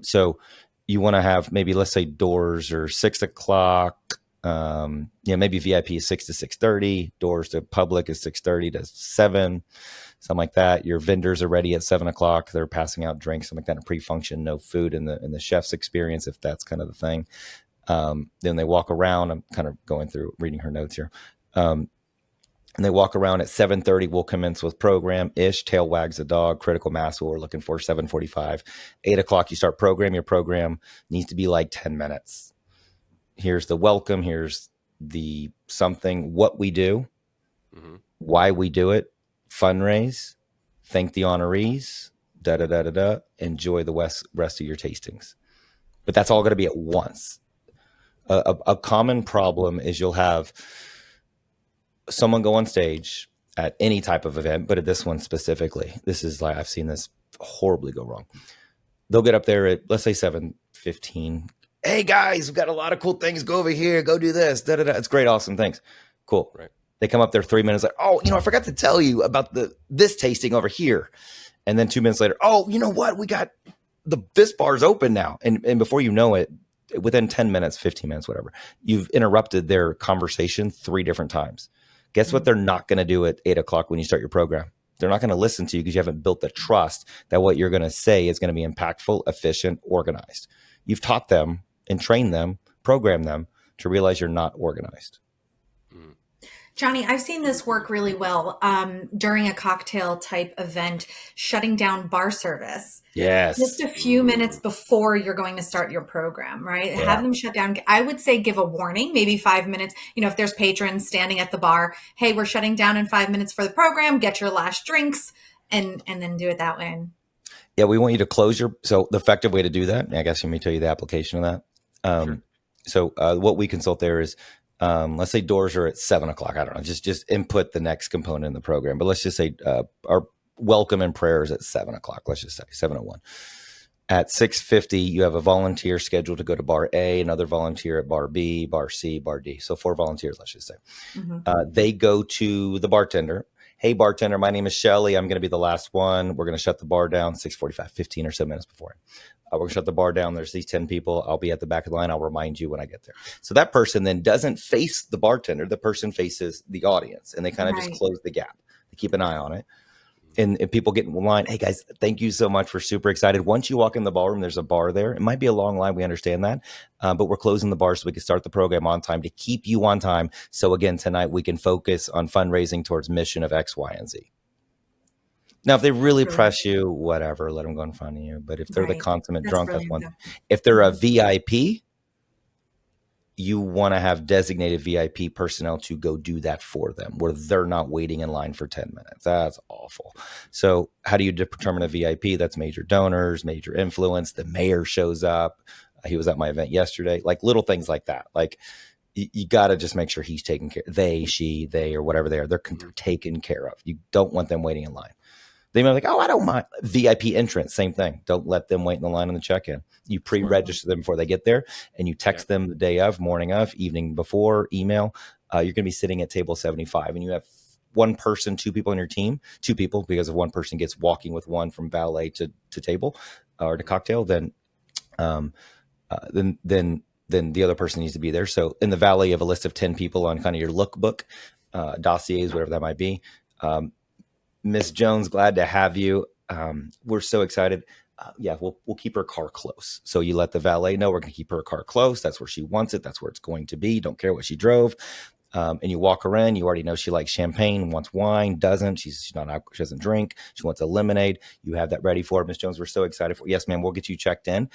So you want to have maybe, let's say doors are 6 o'clock. Maybe VIP is 6 to 6:30. Doors to public is 6:30 to 7, something like that. Your vendors are ready at 7 o'clock. They're passing out drinks, something like that, a pre-function, no food in the chef's experience, if that's kind of the thing. Then they walk around. I'm kind of going through reading her notes here. And they walk around at 7:30. We'll commence with program-ish. Tail wags the dog. Critical mass, what we're looking for, 7:45. 8 o'clock, you start program. Your program needs to be like 10 minutes. Here's the welcome. Here's the something, what we do, why we do it, fundraise, thank the honorees, enjoy the rest of your tastings. But that's all going to be at once. A common problem is you'll have someone go on stage at any type of event, but at this one specifically, this is like, I've seen this horribly go wrong. They'll get up there at, let's say 7:15. Hey guys, we've got a lot of cool things. Go over here, go do this. It's great. Awesome. Thanks. Cool. Right. They come up there 3 minutes like, oh, I forgot to tell you about this tasting over here. And then 2 minutes later, oh, you know what? We got this bar's open now. And before you know it, within 10 minutes, 15 minutes, whatever, you've interrupted their conversation 3 different times. Guess what they're not going to do at 8 o'clock when you start your program? They're not going to listen to you because you haven't built the trust that what you're going to say is going to be impactful, efficient, organized. You've taught them and trained them, programmed them to realize you're not organized. Johnny, I've seen this work really well during a cocktail type event, shutting down bar service. Yes. Just a few minutes before you're going to start your program, right? Yeah. Have them shut down. I would say give a warning, maybe 5 minutes. If there's patrons standing at the bar, hey, we're shutting down in 5 minutes for the program. Get your last drinks and then do it that way. Yeah, we want you to close so the effective way to do that, I guess let me tell you the application of that. Sure. So what we consult there is, let's say doors are at 7 o'clock. I don't know, just input the next component in the program. But let's just say our welcome and prayers at 7 o'clock. Let's just say 7:01. At 6:50, you have a volunteer scheduled to go to bar A, another volunteer at bar B, bar C, bar D. So 4 volunteers, let's just say. They go to the bartender. Hey, bartender, my name is Shelly. I'm going to be the last one. We're going to shut the bar down 6:45, 15 or so minutes before. We're going to shut the bar down. There's these 10 people. I'll be at the back of the line. I'll remind you when I get there. So that person then doesn't face the bartender. The person faces the audience, and they kind of just close the gap. They keep an eye on it. and people get in line. Hey guys, thank you so much. We're super excited. Once you walk in the ballroom, there's a bar there. It might be a long line. We understand that. But we're closing the bar so we can start the program on time to keep you on time. So again, tonight we can focus on fundraising towards mission of X, Y, and Z. Now, if they really press you, whatever, let them go in front of you. But if they're the consummate drunk, that's one. If they're a VIP, you want to have designated VIP personnel to go do that for them, where they're not waiting in line for 10 minutes. That's awful. So how do you determine a VIP? That's major donors, major influence. The mayor shows up. He was at my event yesterday. Like little things like that. Like you got to just make sure he's taken care of. They, she, they, or whatever they are, they're taken care of. You don't want them waiting in line. They may be like, oh, I don't mind. VIP entrance, same thing. Don't let them wait in the line on the check-in. You pre-register them before they get there, and you text them the day of, morning of, evening before, email. You're going to be sitting at table 75, and you have one person, two people on your team, two people, because if one person gets walking with one from valet to table or to cocktail, then the other person needs to be there. So in the valet, you have a list of 10 people on kind of your lookbook, dossiers, whatever that might be. Miss Jones, glad to have you. We're so excited. We'll keep her car close. So you let the valet know we're going to keep her car close. That's where she wants it. That's where it's going to be. Don't care what she drove. And you walk her in. You already know she likes champagne, wants wine, doesn't. She's not alcohol. She doesn't drink. She wants a lemonade. You have that ready for her. Miss Jones, we're so excited for. Yes, ma'am. We'll get you checked in.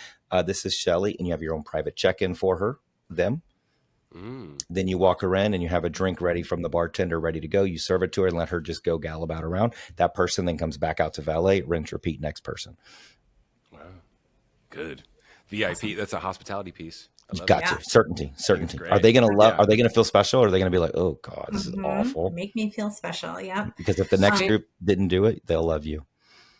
This is Shelly, and you have your own private check-in for her. Then you walk her in and you have a drink ready from the bartender, ready to go. You serve it to her and let her just go gallop around. That person then comes back out to valet, rinse, repeat, next person. Wow. Good. VIP, awesome. That's a hospitality piece. You got to. Certainty. Are they going to love, are they going to feel special, or are they going to be like, oh God, this is awful? Make me feel special. Yeah. Because if the next group didn't do it, they'll love you.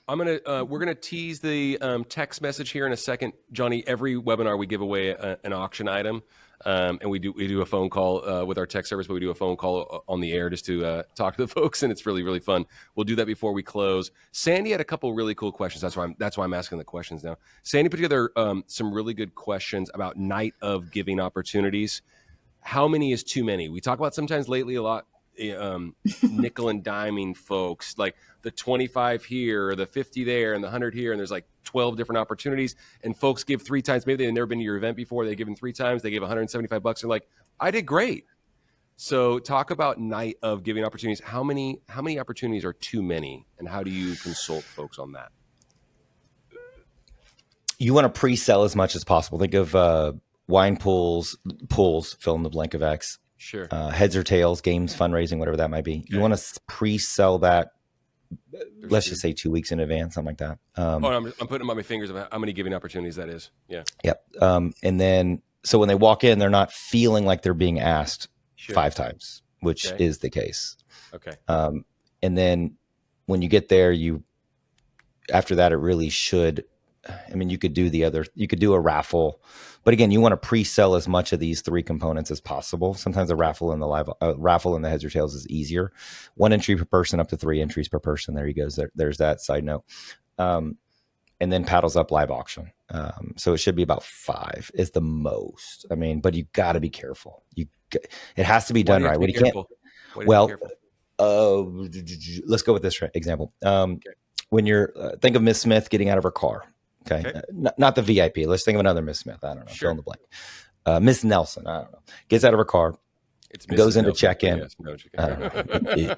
We're gonna tease the text message here in a second, Johnny. Every webinar we give away an auction item, and we do a phone call with our tech service, but we do a phone call on the air just to talk to the folks, and it's really, really fun. We'll do that before we close. Sandy had a couple really cool questions. That's why I'm asking the questions now. Sandy put together some really good questions about night of giving opportunities. How many is too many? We talk about sometimes lately a lot. Nickel and diming folks, like the 25 here or the 50 there and the 100 here, and there's like 12 different opportunities, and folks give 3 times. Maybe they've never been to your event before. They've given 3 times. They gave $175. They're like, I did great. So talk about night of giving opportunities. How many opportunities are too many, and how do you consult folks on that? You want to pre-sell as much as possible. Think of wine pools, fill in the blank of X. Sure. Heads or tails, games, fundraising, whatever that might be. Okay. You want to pre-sell that, let's just say 2 weeks in advance, something like that. I'm putting on my fingers about how many giving opportunities that is. Yeah. Yep. And then, so when they walk in, they're not feeling like they're being asked 5 times, which is the case. Okay. And then when you get there, after that, it really should, you could do a raffle, but again, you want to pre-sell as much of these 3 components as possible. Sometimes a raffle and the heads or tails is easier. 1 entry per person, up to 3 entries per person. There you go. There's that side note. And then paddles up live auction. So it should be about 5 is the most. But you got to be careful. It has to be done right. Let's go with this example. When you're think of Miss Smith getting out of her car. Okay. Not the VIP. Let's think of another Miss Smith. I don't know. Fill in the blank. Miss Nelson. I don't know. Gets out of her car. Goes into check-in. Yes, no,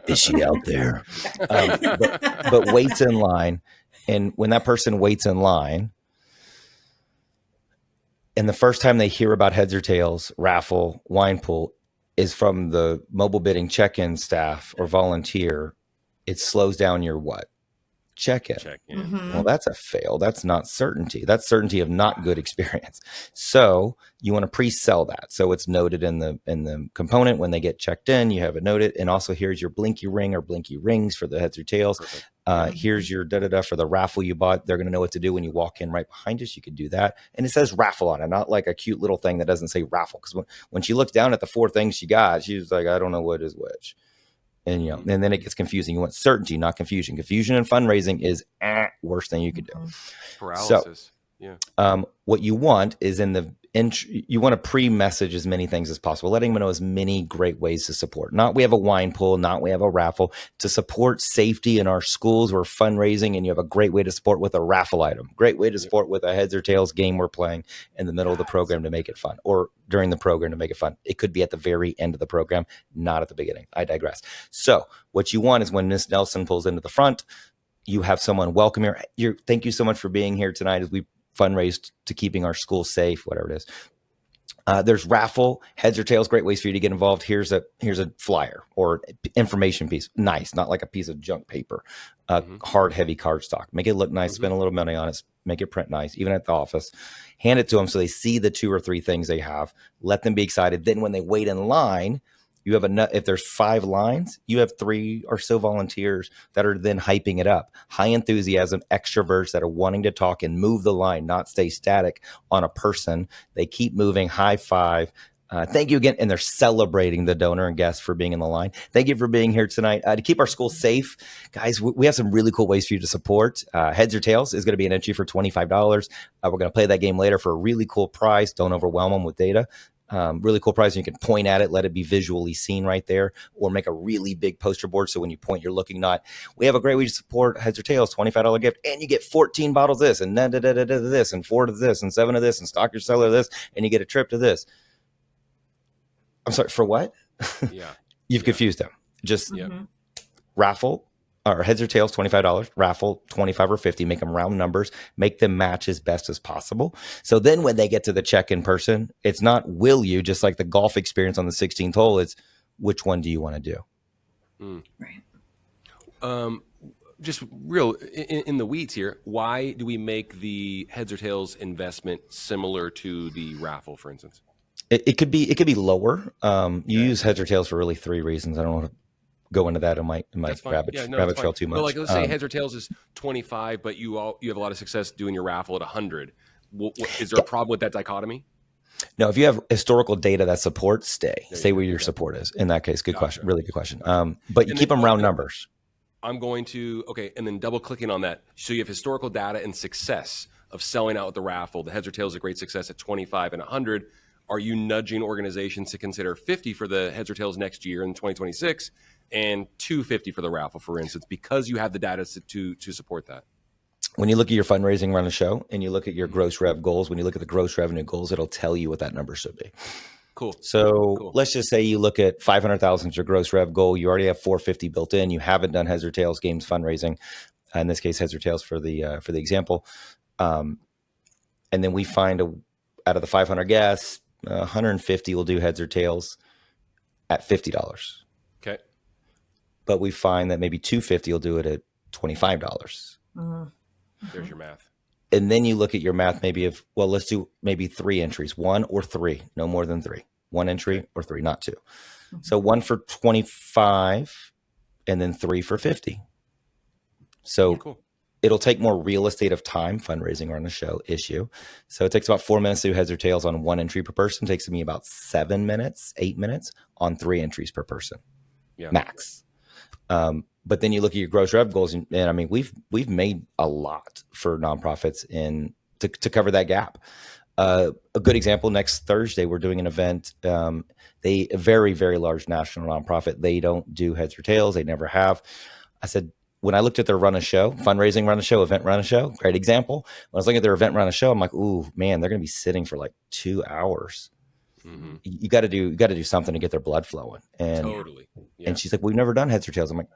is she out there? But waits in line. And when that person waits in line, and the first time they hear about heads or tails, raffle, wine pool is from the mobile bidding check-in staff or volunteer, it slows down your what? Check-in. Mm-hmm. Well, that's a fail. That's not certainty. That's certainty of not good experience. So you want to pre-sell that. So it's noted in the component when they get checked in. You have it noted, and also here's your blinky ring or blinky rings for the heads or tails. Here's your da-da-da for the raffle you bought. They're going to know what to do when you walk in right behind us. You could do that, and it says raffle on it, not like a cute little thing that doesn't say raffle. Because when she looked down at the 4 things she got, she was like, I don't know what is which. And and then it gets confusing. You want certainty, not confusion. Confusion in fundraising is worst thing you could do. Paralysis. So, what you want is in you want to pre-message as many things as possible, letting them know as many great ways to support. Not we have a wine pool, not we have a raffle. To support safety in our schools, we're fundraising, and you have a great way to support with a raffle item. Great way to support with a heads or tails game we're playing in the middle of the program to make it fun, or during the program to make it fun. It could be at the very end of the program, not at the beginning. I digress. So what you want is when Miss Nelson pulls into the front, you have someone welcome her. Thank you so much for being here tonight as we fundraised to keeping our school safe, whatever it is. There's raffle, heads or tails, great ways for you to get involved. Here's a flyer or information piece. Nice, not like a piece of junk paper. Hard, heavy cardstock. Make it look nice, spend a little money on it, make it print nice, even at the office. Hand it to them so they see the 2 or 3 things they have. Let them be excited. Then when they wait in line, you have if there's 5 lines, you have 3 or so volunteers that are then hyping it up. High enthusiasm, extroverts that are wanting to talk and move the line, not stay static on a person. They keep moving, high five. Thank you again. And they're celebrating the donor and guests for being in the line. Thank you for being here tonight. To keep our school safe, guys, we have some really cool ways for you to support. Heads or Tails is going to be an entry for $25. We're going to play that game later for a really cool prize. Don't overwhelm them with data. Really cool prize. You can point at it, let it be visually seen right there, or make a really big poster board. So when you point, you're looking not, we have a great way to support Heads or Tails, $25 gift, and you get 14 bottles of this, and this, and 4 of this, and 7 of this, and stock your seller this, and you get a trip to this. I'm sorry, for what? Yeah. You've confused them. Just raffle, or Heads or Tails, $25, raffle, 25 or 50, make them round numbers, make them match as best as possible. So then when they get to the check-in person, it's not will you, just like the golf experience on the 16th hole, it's which one do you want to do? Right. Just real in the weeds here, why do we make the Heads or Tails investment similar to the raffle, for instance? It could be lower. You use Heads or Tails for really 3 reasons. I don't want to go into that in my rabbit trail too much. No, like let's say Heads or Tails is 25, but you have a lot of success doing your raffle at 100. Is there a problem with that dichotomy? No, if you have historical data that supports, stay where your support is. In that case, good question, really good question. But you keep them round numbers. I'm going to and then double clicking on that. So you have historical data and success of selling out with the raffle. The Heads or Tails is a great success at 25 and 100. Are you nudging organizations to consider 50 for the Heads or Tails next year in 2026 and 250 for the raffle, for instance, because you have the data to support that? When you look at your fundraising run a show and you look at your gross rev goals, when you look at the gross revenue goals, it'll tell you what that number should be. Cool. So let's just say you look at 500,000 as your gross rev goal. You already have 450 built in. You haven't done Heads or Tails games fundraising. In this case, Heads or Tails for the example. And then we find out of the 500 guests, 150 will do Heads or Tails at $50. Okay. But we find that maybe 250 will do it at $25. There's your math. And then you look at your math maybe let's do maybe 3 entries, 1 or 3, no more than 3. 1 entry or 3, not 2. So 1 for 25 and then 3 for 50. So it'll take more real estate of time fundraising on a show issue. So it takes about 4 minutes to do Heads or Tails on 1 entry per person. It takes me about 7 minutes, 8 minutes on 3 entries per person, max. But then you look at your gross rev goals, and I mean, we've made a lot for nonprofits to cover that gap. A good example, next Thursday, we're doing an event. A very, very large national nonprofit. They don't do Heads or Tails. They never have. I said, when I looked at their run a show, fundraising run a show, event run a show, great example. When I was looking at their event run a show, I'm like, ooh, man, they're going to be sitting for like 2 hours. Mm-hmm. You got to do something to get their blood flowing. And totally. Yeah. And she's like, we've never done Heads or Tails. I'm like,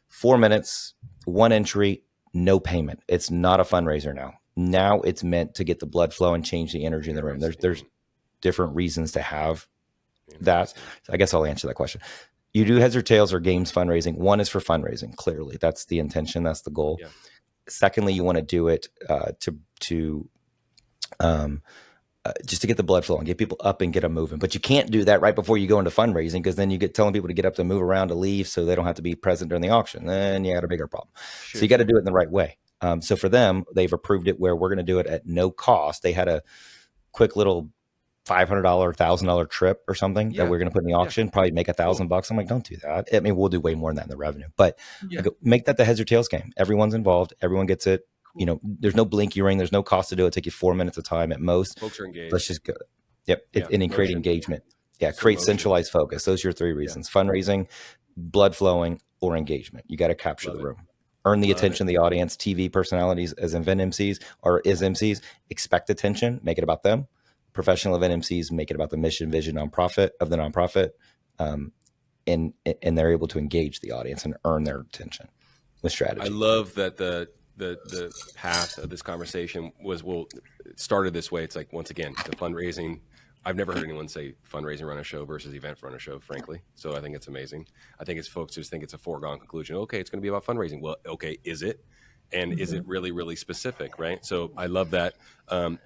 4 minutes, 1 entry, no payment. It's not a fundraiser now. Now it's meant to get the blood flow and change the energy in the room. There's different reasons to have that. So I guess I'll answer that question. You do Heads or Tails or games fundraising. 1 is for fundraising. Clearly, that's the intention. That's the goal. Yeah. Secondly, you want to do it just to get the blood flowing, get people up and get them moving. But you can't do that right before you go into fundraising, because then you get telling people to get up, to move around, to leave, so they don't have to be present during the auction. Then you got a bigger problem. Sure. So you got to do it in the right way. So for them, they've approved it where we're going to do it at no cost. They had a quick little $500, $1,000 trip or something that we're going to put in the auction, probably make $1,000. I'm like, don't do that. I mean, we'll do way more than that in the revenue, but I go, make that the Heads or Tails game. Everyone's involved. Everyone gets it. You know, there's no blinky ring. There's no cost to do it. Take you 4 minutes of time at most. Folks are engaged. Let's just go. Yep. And create engagement. Yeah. Create centralized focus. Those are your 3 reasons: fundraising, blood flowing, or engagement. You got to capture the room. Earn the attention of the audience. TV personalities as event MCs or as MCs expect attention, make it about them. Professional event MCs make it about the mission, vision, nonprofit of the nonprofit. And they're able to engage the audience and earn their attention with strategy. I love that the path of this conversation started this way. It's like, once again, the fundraising. I've never heard anyone say fundraising run a show versus event run a show, frankly. So I think it's amazing. I think folks just think it's a foregone conclusion. Okay, it's going to be about fundraising. Well, okay, is it? And is it really, really specific, right? So I love that.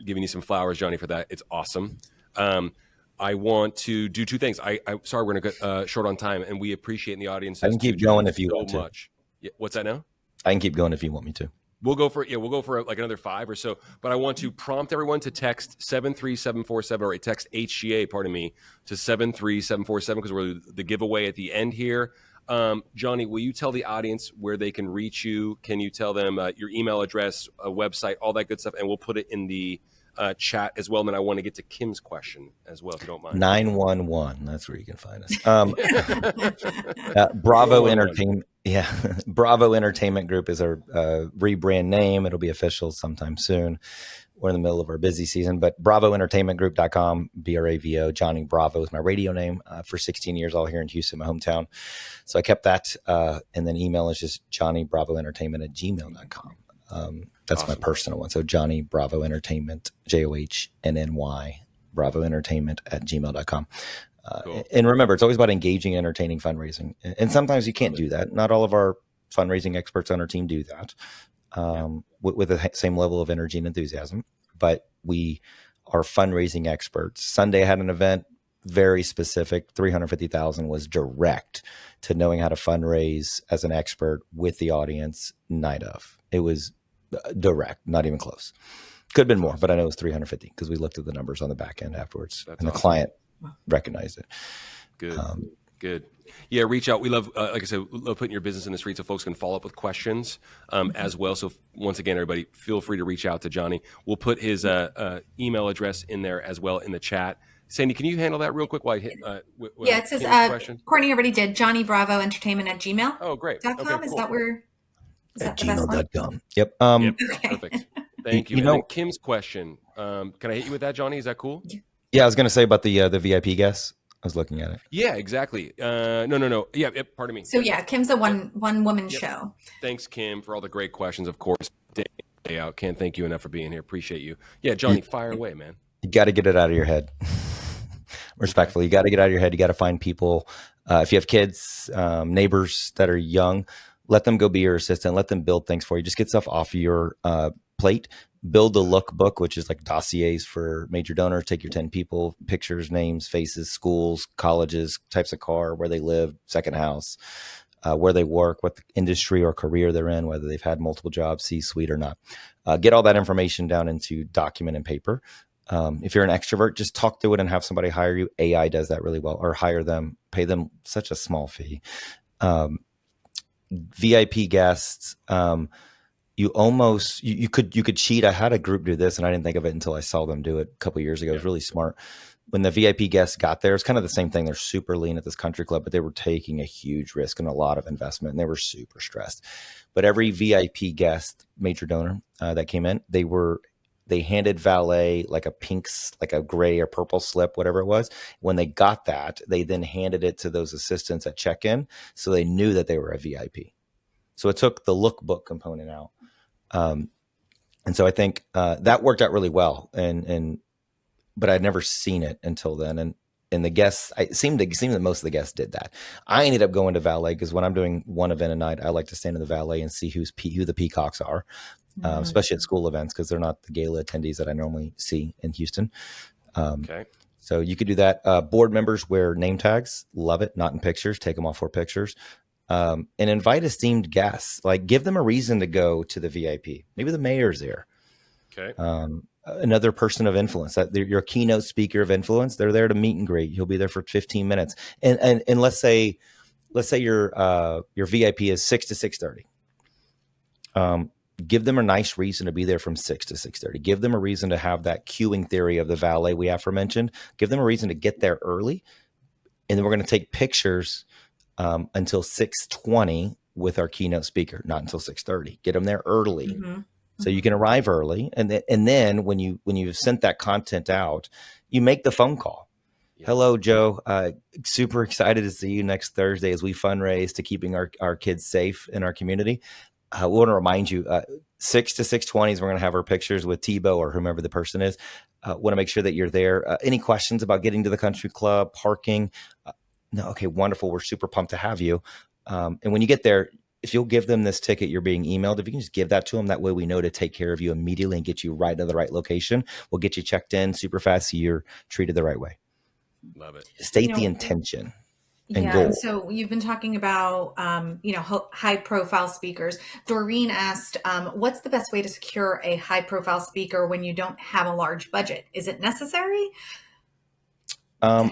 Giving you some flowers, Johnny, for that. It's awesome. I want to do 2 things. I'm sorry, we're going to get short on time, and we appreciate in the audience. I can keep going if you want to. Yeah, what's that now? I can keep going if you want me to. We'll go for like another 5 or so. But I want to prompt everyone to text 73747 or text HGA, pardon me, to 73747 because we're the giveaway at the end here. Johnny, will you tell the audience where they can reach you? Can you tell them your email address, a website, all that good stuff, and we'll put it in the chat as well. And then I want to get to Kim's question as well, if you don't mind. 911. That's where you can find us. Bravo Entertainment. Yeah. Bravo Entertainment Group is our rebrand name. It'll be official sometime soon. We're in the middle of our busy season, but bravoentertainmentgroup.com, BRAVO. Johnny Bravo is my radio name for 16 years, all here in Houston, my hometown. So I kept that. And then email is just johnnybravoentertainment@gmail.com. That's awesome. My personal one. So Johnny Bravo Entertainment, JOHNNY, bravoentertainment@gmail.com. Cool. And remember, it's always about engaging, entertaining, fundraising. And sometimes you can't do that. Not all of our fundraising experts on our team do that with the same level of energy and enthusiasm. But we are fundraising experts. Sunday I had an event, very specific, 350,000 was direct to knowing how to fundraise as an expert with the audience night of. It was direct, not even close. Could have been more, but I know it was 350 because we looked at the numbers on the back end afterwards. That's and awesome. The client recognized it. Good. Good. Yeah, reach out. We love, like I said, love putting your business in the street so folks can follow up with questions as well. So once again, everybody, feel free to reach out to Johnny. We'll put his email address in there as well in the chat. Sandy, can you handle that real quick while I hit? Yeah, it says, Courtney already did, Johnny Bravo Entertainment @gmail.com. Oh, great. Okay, cool. Is that where? Is that gmail.com. Yep. Okay. Perfect. Thank you. And then Kim's question. Can I hit you with that, Johnny? Is that cool? Yeah, I was going to say about the VIP guests. I was looking at it. Yeah, exactly. No. Yeah, pardon me. So yeah, Kim's a one woman show. Thanks, Kim, for all the great questions. Of course, day out. Can't thank you enough for being here. Appreciate you. Yeah, Johnny, fire away, man. You got to get it out of your head. Respectfully, you got to get out of your head. You got to find people. If you have kids, neighbors that are young, let them go be your assistant. Let them build things for you. Just get stuff off your plate. Build a lookbook, which is like dossiers for major donors. Take your 10 people, pictures, names, faces, schools, colleges, types of car, where they live, second house, where they work, what the industry or career they're in, whether they've had multiple jobs, C-suite or not. Get all that information down into document and paper. If you're an extrovert, just talk through it and have somebody hire you. AI does that really well, or hire them, pay them such a small fee. VIP guests, you could cheat. I had a group do this and I didn't think of it until I saw them do it a couple of years ago. It was really smart. When the VIP guests got there, it's kind of the same thing. They're super lean at this country club, but they were taking a huge risk and a lot of investment and they were super stressed. But every VIP guest, major donor that came in, they handed valet like a gray or purple slip, whatever it was. When they got that, they then handed it to those assistants at check-in. So they knew that they were a VIP. So it took the lookbook component out. And so I think that worked out really well. But I'd never seen it until then. And the guests, it seemed that most of the guests did that. I ended up going to valet because when I'm doing one event a night, I like to stand in the valet and see who the peacocks are. Especially at school events, because they're not the gala attendees that I normally see in Houston. Okay. So you could do that. Board members wear name tags. Love it. Not in pictures. Take them off for pictures. And invite esteemed guests. Like, give them a reason to go to the VIP. Maybe the mayor's there. Okay. Another person of influence. That your keynote speaker of influence. They're there to meet and greet. You'll be there for 15 minutes. And let's say your VIP is 6 to 6:30. give them a nice reason to be there from 6 to 6:30. Give them a reason to have that queuing theory of the valet we aforementioned. Give them a reason to get there early. And then we're going to take pictures until 6:20 with our keynote speaker, not until 6:30. Get them there early. Mm-hmm. So you can arrive early. And then when you've sent that content out, you make the phone call. Yeah. Hello, Joe. Super excited to see you next Thursday as we fundraise to keeping our kids safe in our community. We want to remind you, 6 to 6:20 is we're going to have our pictures with Tebow or whomever the person is. Want to make sure that you're there. Any questions about getting to the country club, parking? No. Okay, wonderful. We're super pumped to have you. And when you get there, if you'll give them this ticket, you're being emailed. If you can just give that to them, that way we know to take care of you immediately and get you right to the right location. We'll get you checked in super fast so you're treated the right way. Love it. State the intention. And goal. So you've been talking about, high profile speakers. Doreen asked, what's the best way to secure a high profile speaker when you don't have a large budget? Is it necessary? I'll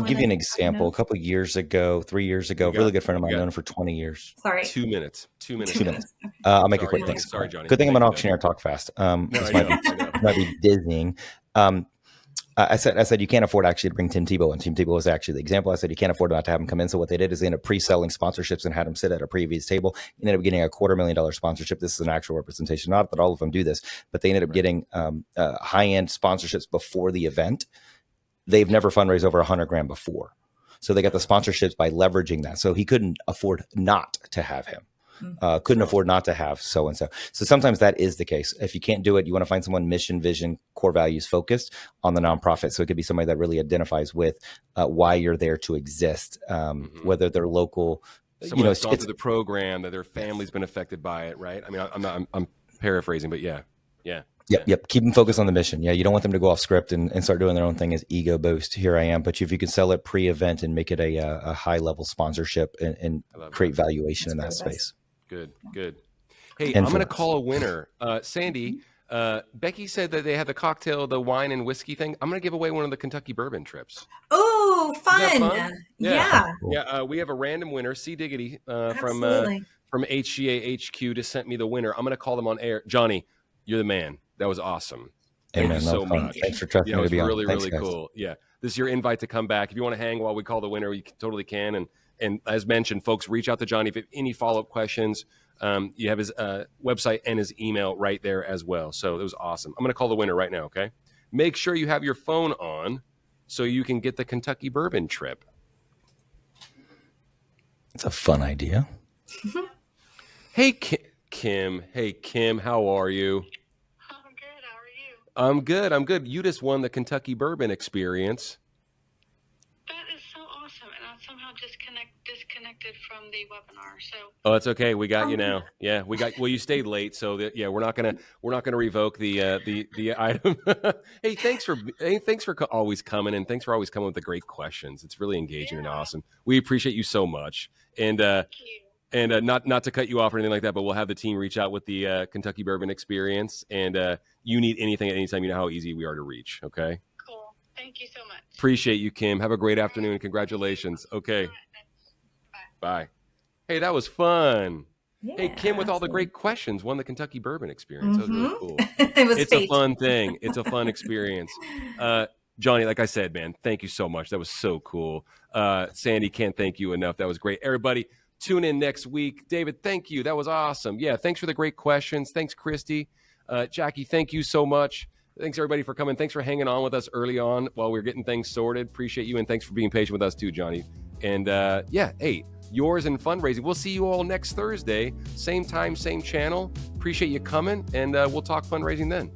give you an example. A couple of years ago, 3 years ago, a really good friend of mine, known him for 20 years. Sorry. 2 minutes. 2 minutes. 2 minutes. I'll make it quick. Thanks. Sorry, Johnny. Good thing I'm an auctioneer. Talk fast. This might be dizzying. I said you can't afford actually to bring Tim Tebow in. Tim Tebow was actually the example. I said you can't afford not to have him come in. So what they did is they ended up pre-selling sponsorships and had him sit at a previous table. He ended up getting a $250,000 sponsorship. This is an actual representation, not that all of them do this, but they ended up getting high-end sponsorships before the event. They've never fundraised over $100,000 before. So they got the sponsorships by leveraging that. So he couldn't afford not to have him. Couldn't afford not to have so-and-so. So sometimes that is the case. If you can't do it, you want to find someone mission, vision, core values focused on the nonprofit. So it could be somebody that really identifies with why you're there to exist, whether they're local. Someone that's gone through the program, that their family's been affected by it, right? I mean, I'm paraphrasing, but yeah. Yep. Keep them focused on the mission. Yeah, you don't want them to go off script and start doing their own thing as ego boost. Here I am. But if you can sell it pre-event and make it a high-level sponsorship and create valuation in that space. Good. Hey, I'm going to call a winner. Sandy, Becky said that they had the cocktail, the wine and whiskey thing. I'm going to give away one of the Kentucky bourbon trips. Oh, fun. Yeah. We have a random winner, C. Diggity, from HGA HQ, just sent me the winner. I'm going to call them on air. Johnny, you're the man. That was awesome. Thank you so much. Thanks for trusting me to be on. It was really cool. Yeah. This is your invite to come back. If you want to hang while we call the winner, you totally can. And as mentioned, folks, reach out to Johnny if you have any follow-up questions. You have his website and his email right there as well. So it was awesome. I'm going to call the winner right now, okay? Make sure you have your phone on so you can get the Kentucky bourbon trip. It's a fun idea. Hey, Kim. Hey, Kim, how are you? I'm good. How are you? I'm good. You just won the Kentucky bourbon experience. That is so awesome. And I'm somehow disconnected from the webinar. So oh, it's okay. We got you now. Yeah, we got. Well, you stayed late, so we're not gonna revoke the item. Hey, thanks for always coming, and thanks for always coming with the great questions. It's really engaging and awesome. We appreciate you so much. And thank you. And not to cut you off or anything like that, but we'll have the team reach out with the Kentucky bourbon experience. And you need anything at any time, you know how easy we are to reach. Okay. Cool. Thank you so much. Appreciate you, Kim. Have a great afternoon. Congratulations. Okay. Bye. Hey, that was fun. Yeah, hey, Kim, with all the great questions, won the Kentucky bourbon experience. That was really cool. It's a fun thing. It's a fun experience. Johnny, like I said, man, thank you so much. That was so cool. Sandy, can't thank you enough. That was great. Everybody, tune in next week. David, thank you. That was awesome. Yeah, thanks for the great questions. Thanks, Christy. Jackie, thank you so much. Thanks, everybody, for coming. Thanks for hanging on with us early on while we were getting things sorted. Appreciate you, and thanks for being patient with us too, Johnny. And hey, yours and fundraising. We'll see you all next Thursday. Same time, same channel. Appreciate you coming, and we'll talk fundraising then.